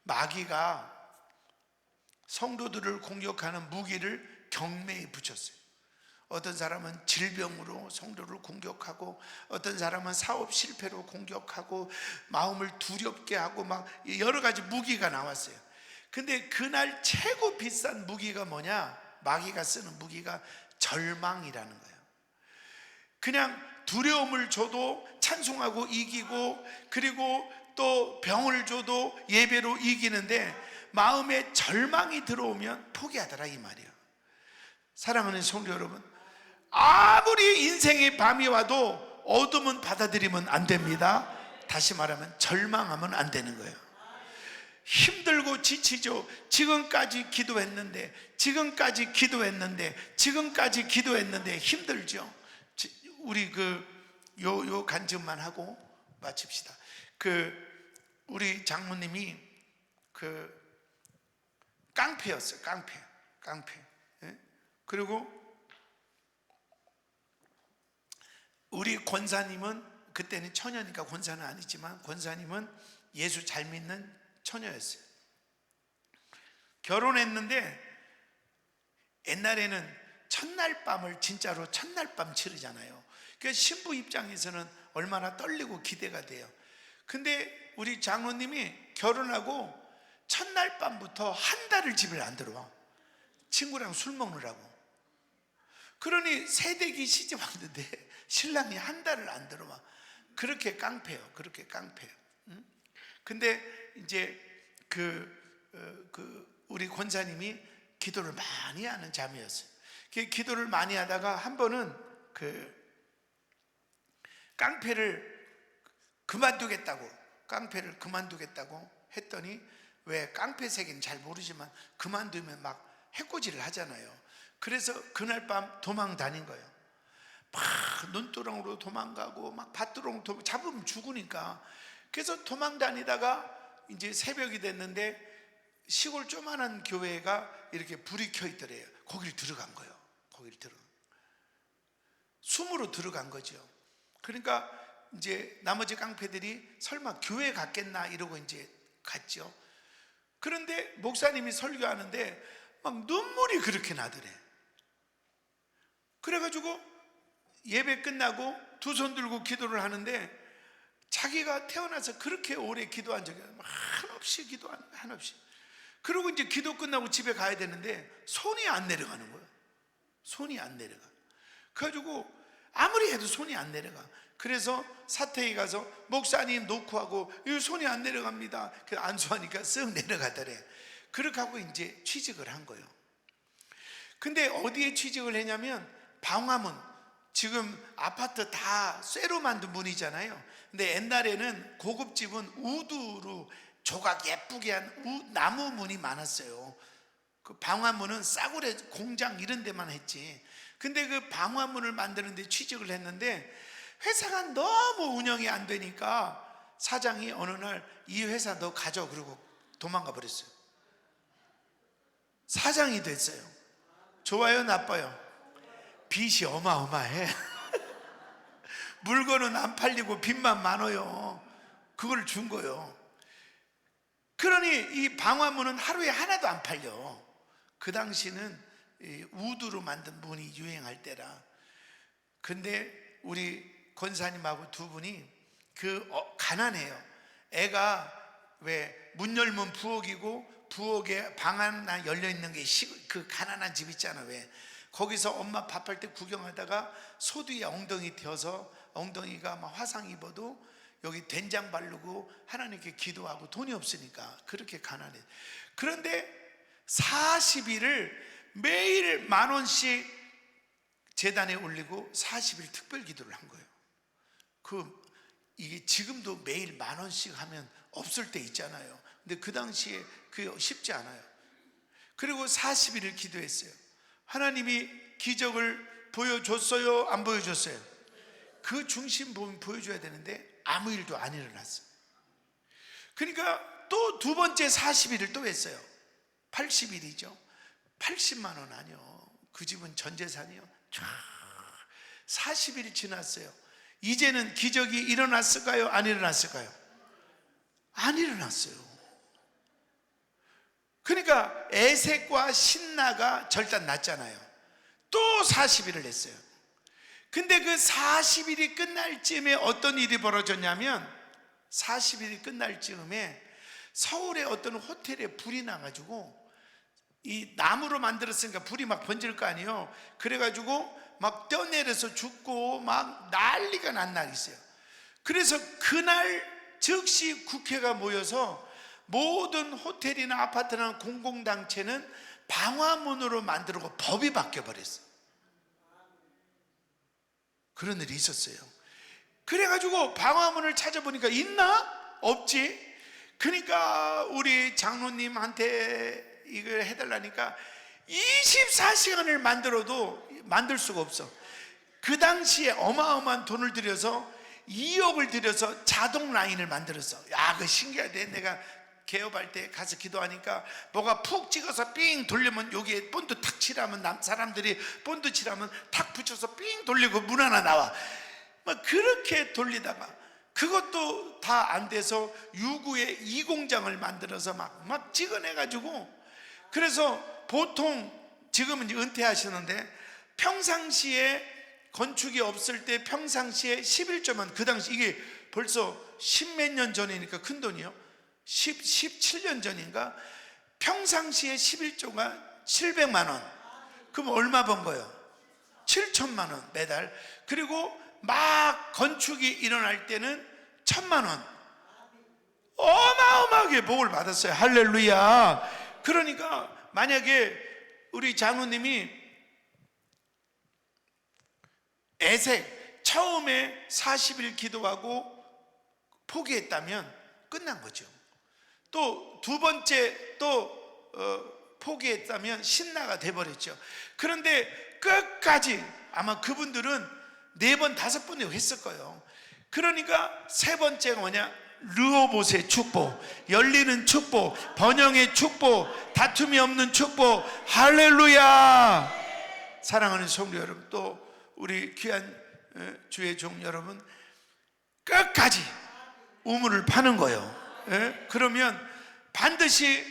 마귀가 성도들을 공격하는 무기를 경매에 붙였어요. 어떤 사람은 질병으로 성도를 공격하고, 어떤 사람은 사업 실패로 공격하고, 마음을 두렵게 하고, 막 여러 가지 무기가 나왔어요. 근데 그날 최고 비싼 무기가 뭐냐? 마귀가 쓰는 무기가 절망이라는 거예요. 그냥 두려움을 줘도 찬송하고 이기고, 그리고 또 병을 줘도 예배로 이기는데 마음에 절망이 들어오면 포기하더라 이 말이에요. 사랑하는 성도 여러분, 아무리 인생의 밤이 와도 어둠은 받아들이면 안 됩니다. 다시 말하면 절망하면 안 되는 거예요. 힘들고 지치죠. 지금까지 기도했는데 힘들죠. 우리 요 간증만 하고 마칩시다. 우리 장모님이 깡패였어요. 깡패. 예? 그리고 우리 권사님은, 그때는 처녀니까 권사는 아니지만 권사님은 예수 잘 믿는 처녀였어요. 결혼했는데 옛날에는 첫날 밤을 진짜로 첫날 밤 치르잖아요. 그래서 신부 입장에서는 얼마나 떨리고 기대가 돼요. 근데 우리 장로님이 결혼하고 첫날 밤부터 한 달을 집에 안 들어와. 친구랑 술 먹느라고. 그러니 새댁이 시집 왔는데 신랑이 한 달을 안 들어와. 그렇게 깡패요. 응? 근데 이제 우리 권사님이 기도를 많이 하는 자매였어요. 기도를 많이 하다가 한 번은 깡패를 그만두겠다고 했더니, 왜 깡패 세계는 잘 모르지만 그만두면 막 해코지를 하잖아요. 그래서 그날 밤 도망 다닌 거예요. 막 눈두렁으로 도망가고 막 밭두렁으로 잡으면 죽으니까. 그래서 도망 다니다가 이제 새벽이 됐는데 시골 조만한 교회가 이렇게 불이 켜 있더래요. 거기를 들어간 거예요. 숨으로 들어간 거죠. 그러니까 이제 나머지 깡패들이 설마 교회 갔겠나 이러고 이제 갔죠. 그런데 목사님이 설교하는데 막 눈물이 그렇게 나더래. 그래가지고 예배 끝나고 두 손 들고 기도를 하는데, 자기가 태어나서 그렇게 오래 기도한 적이 한없이 한없이. 그리고 이제 기도 끝나고 집에 가야 되는데 손이 안 내려가는 거예요. 손이 안 내려가. 그래가지고 아무리 해도 손이 안 내려가. 그래서 사택에 가서 목사님 노크하고 이 손이 안 내려갑니다. 그래서 안수하니까 쓱 내려가더래. 그렇게 하고 이제 취직을 한 거예요. 근데 어디에 취직을 했냐면 방화문, 지금 아파트 다 쇠로 만든 문이잖아요. 근데 옛날에는 고급집은 우드로 조각 예쁘게 한 나무 문이 많았어요. 그 방화문은 싸구려 공장 이런 데만 했지. 근데 그 방화문을 만드는 데 취직을 했는데 회사가 너무 운영이 안 되니까 사장이 어느 날 이 회사 너 가져 그러고 도망가 버렸어요. 사장이 됐어요. 좋아요, 나빠요? 빚이 어마어마해. 물건은 안 팔리고 빚만 많아요. 그걸 준 거예요. 그러니 이 방화문은 하루에 하나도 안 팔려. 그 당시는 우드로 만든 문이 유행할 때라. 근데 우리 권사님하고 두 분이 가난해요. 애가 왜 문 열면 부엌이고 부엌에 방 하나 열려 있는 게 그 가난한 집 있잖아. 왜 거기서 엄마 밥할 때 구경하다가 소두에 엉덩이 튀어서 엉덩이가 막 화상 입어도 여기 된장 바르고 하나님께 기도하고 돈이 없으니까 그렇게 가난해. 그런데 40일을 매일 10,000원씩 제단에 올리고 40일 특별 기도를 한 거예요. 이게 지금도 매일 10,000원씩 하면 없을 때 있잖아요. 근데 그 당시에 그게 쉽지 않아요. 그리고 40일을 기도했어요. 하나님이 기적을 보여줬어요? 안 보여줬어요? 그 중심 보여줘야 되는데 아무 일도 안 일어났어요. 그러니까 또 두 번째 40일을 또 했어요. 80일이죠. 80만 원 아니요. 그 집은 전 재산이요. 40일이 지났어요. 이제는 기적이 일어났을까요? 안 일어났을까요? 안 일어났어요. 그러니까 에색과 신나가 절단 났잖아요. 또 40일을 했어요. 근데 그 40일이 끝날 즈음에 어떤 일이 벌어졌냐면, 40일이 끝날 즈음에 서울의 어떤 호텔에 불이 나가지고, 이 나무로 만들었으니까 불이 막 번질 거 아니에요. 그래가지고 막 뛰어내려서 죽고 막 난리가 난 날이 있어요. 그래서 그날 즉시 국회가 모여서 모든 호텔이나 아파트나 공공단체는 방화문으로 만들고 법이 바뀌어버렸어요. 그런 일이 있었어요. 그래가지고 방화문을 찾아보니까 있나? 없지. 그러니까 우리 장로님한테 이걸 해달라니까 24시간을 만들어도 만들 수가 없어. 그 당시에 어마어마한 돈을 들여서 2억을 들여서 자동 라인을 만들었어. 야, 그 신기하대. 내가 개업할 때 가서 기도하니까 뭐가 푹 찍어서 삥 돌리면 여기에 본드 탁 칠하면 사람들이 본드 칠하면 탁 붙여서 삥 돌리고 문 하나 나와. 막 그렇게 돌리다가 그것도 다 안 돼서 유구에 2공장을 만들어서 막 찍어내가지고, 그래서 보통 지금은 이제 은퇴하시는데 평상시에 건축이 없을 때 평상시에 11조만, 그 당시 이게 벌써 10몇 년 전이니까 큰 돈이요. 17년 전인가? 평상시에 11조가 700만 원. 그럼 얼마 번 거예요? 7천만 원 매달. 그리고 막 건축이 일어날 때는 1,000만 원. 어마어마하게 복을 받았어요. 할렐루야. 그러니까 만약에 우리 장로님이 에색, 처음에 40일 기도하고 포기했다면 끝난 거죠. 또 두 번째 또 포기했다면 신나가 돼버렸죠. 그런데 끝까지 아마 그분들은 4번, 5번 했을 거예요. 그러니까 세 번째가 뭐냐? 르호봇의 축복, 열리는 축복, 번영의 축복, 다툼이 없는 축복. 할렐루야. 사랑하는 성도 여러분, 또 우리 귀한 주의 종 여러분, 끝까지 우물을 파는 거예요. 그러면 반드시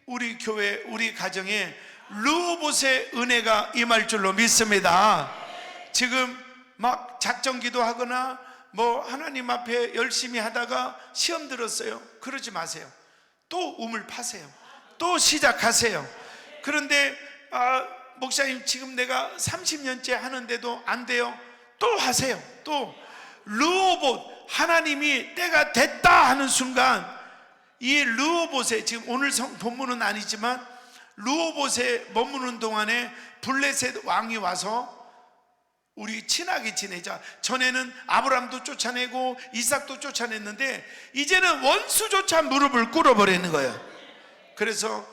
우리 교회, 우리 가정에 르호봇의 은혜가 임할 줄로 믿습니다. 지금 막 작정 기도하거나 뭐 하나님 앞에 열심히 하다가 시험 들었어요. 그러지 마세요. 또 우물 파세요. 또 시작하세요. 그런데 목사님 지금 내가 30년째 하는데도 안 돼요. 또 하세요. 또 르호봇, 하나님이 때가 됐다 하는 순간 이 르호봇에, 지금 오늘 본문은 아니지만 르호봇에 머무는 동안에 블레셋 왕이 와서 우리 친하게 지내자. 전에는 아브람도 쫓아내고 이삭도 쫓아냈는데 이제는 원수조차 무릎을 꿇어버리는 거예요. 그래서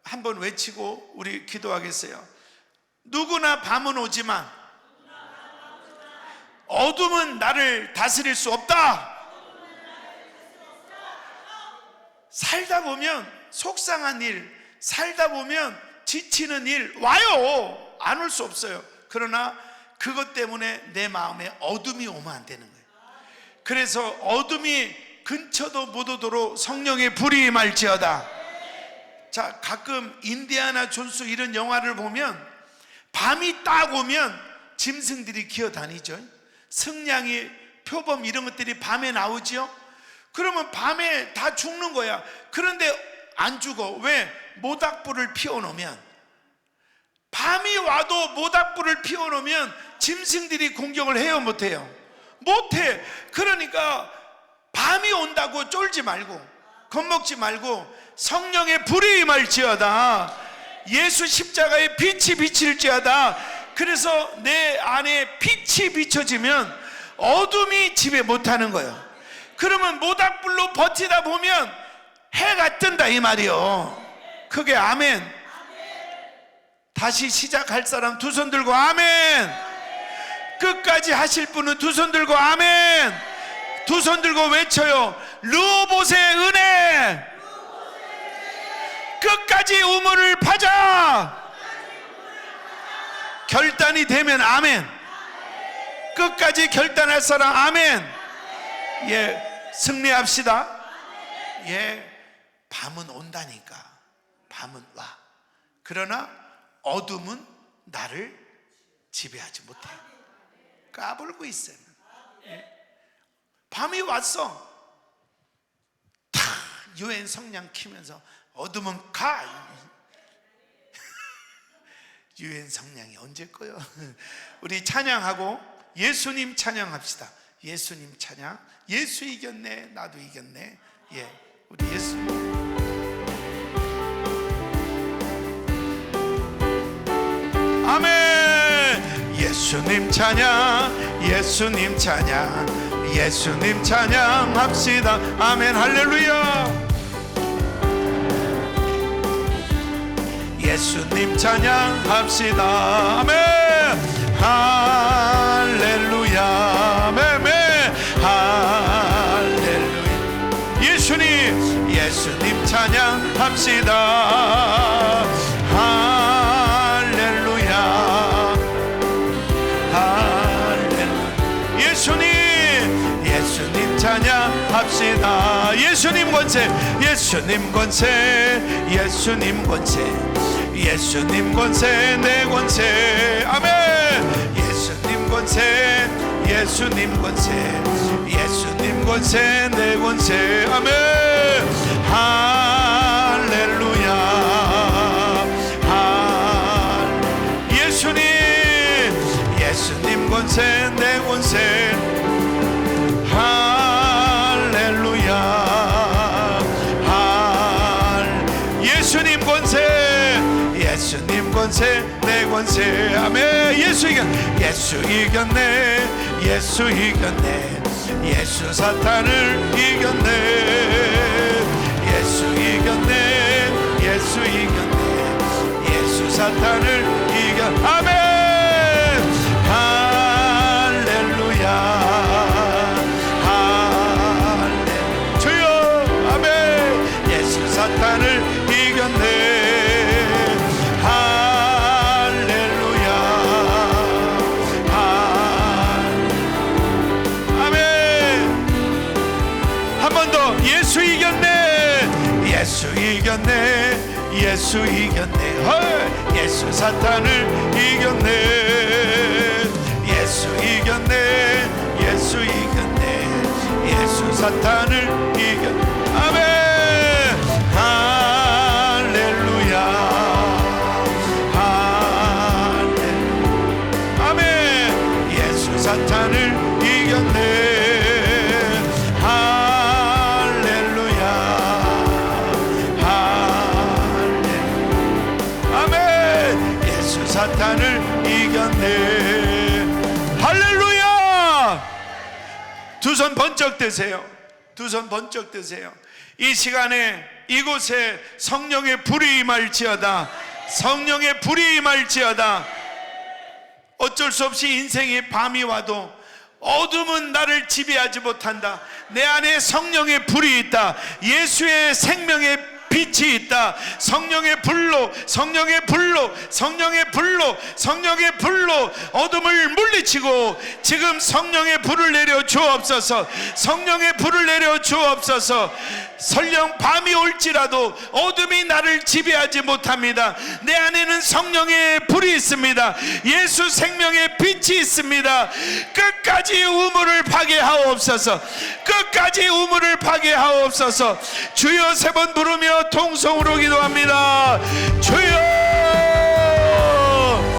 한번 외치고 우리 기도하겠어요. 누구나 밤은 오지만 어둠은 나를 다스릴 수 없다. 살다 보면 속상한 일, 살다 보면 지치는 일 와요. 안 올 수 없어요. 그러나 그것 때문에 내 마음에 어둠이 오면 안 되는 거예요. 그래서 어둠이 근처도 못 오도록 성령의 불이 임할지어다. 자, 가끔 인디아나 존스 이런 영화를 보면 밤이 딱 오면 짐승들이 기어다니죠. 승냥이, 표범 이런 것들이 밤에 나오죠. 그러면 밤에 다 죽는 거야. 그런데 안 죽어. 왜? 모닥불을 피워놓으면, 밤이 와도 모닥불을 피워놓으면 짐승들이 공격을 해요, 못해요? 못해. 그러니까 밤이 온다고 쫄지 말고 겁먹지 말고 성령의 불이 임할지어다. 예수 십자가의 빛이 비칠지어다. 그래서 내 안에 빛이 비춰지면 어둠이 지배 못하는 거예요. 그러면 모닥불로 버티다 보면 해가 뜬다 이 말이요. 그게 아멘. 다시 시작할 사람 두 손 들고 아멘. 끝까지 하실 분은 두 손 들고 아멘. 두 손 들고 외쳐요. 르호봇의 은혜. 끝까지 우물을 파자. 결단이 되면 아멘. 끝까지 결단할 사람 아멘. 예, 승리합시다. 예, 밤은 온다니까. 밤은 와. 그러나 어둠은 나를 지배하지 못해. 까불고 있어요. 예. 밤이 왔어. 다 유엔 성냥 키면서 어둠은 가. 유엔 성냥이 언제 거요? 우리 찬양하고 예수님 찬양합시다. 예수님 찬양. 예수 이겼네. 나도 이겼네. 예, 우리 예수님. 아멘. 예수님 찬양, 예수님 찬양, 예수님 찬양합시다. 아멘. 할렐루야. 예수님 찬양합시다. 아멘. 할렐루야. 아멘. 할렐루야. 예수님, 예수님 찬양합시다. 할렐루야. 할렐루야. 예수님, 예수님 찬양합시다. 예수님 권세, 예수님 권세, 예수님 권세, 예수님 권세, 내 권세. 아멘. 예수님 권세, 예수님 권세, 예수님 권세, 내 권세. 아멘. 할렐루야. 예수님, 예수님 권세, 내 권세. 할렐루야. 예수님 권세, 예수님 권세 내 권세. 아멘. 예수 이겼네. 예수 이겼네. 예수 이겼네. 예수 사탄을 이겼네. 예수 이겼네. 예수 이겼네. 예수 사탄을 이겨. 아멘. 할렐루야. 할렐루야. 주여. 아멘. 예수 사탄을 이겼네. 할렐루야. 아멘. 한 번 더. 예수 이겼네. 예수 이겼네. 예수 이겼네. 예수 사탄을 이겼네. 예수 이겼네. 예수 이겼네. 예수 사탄을 이겼네. 아멘. 할렐루야. 할렐루야. 아멘. 예수 사탄을 이겼네. 할렐루야. 아멘. 예수 사탄을 이겼네. 할렐루야. 두 손 번쩍 드세요. 두 손 번쩍 드세요. 이 시간에 이곳에 성령의 불이 임할지어다. 성령의 불이 임할지어다. 어쩔 수 없이 인생의 밤이 와도 어둠은 나를 지배하지 못한다. 내 안에 성령의 불이 있다. 예수의 생명의 빛이 있다. 성령의 불로, 성령의 불로, 성령의 불로, 성령의 불로 어둠을 물리치고 지금 성령의 불을 내려 주옵소서. 성령의 불을 내려 주옵소서. 설령 밤이 올지라도 어둠이 나를 지배하지 못합니다. 내 안에는 성령의 불이 있습니다. 예수 생명의 빛이 있습니다. 끝까지 우물을 파괴하옵소서. 끝까지 우물을 파괴하옵소서. 주여 세 번 부르며 통성으로 기도합니다. 주여.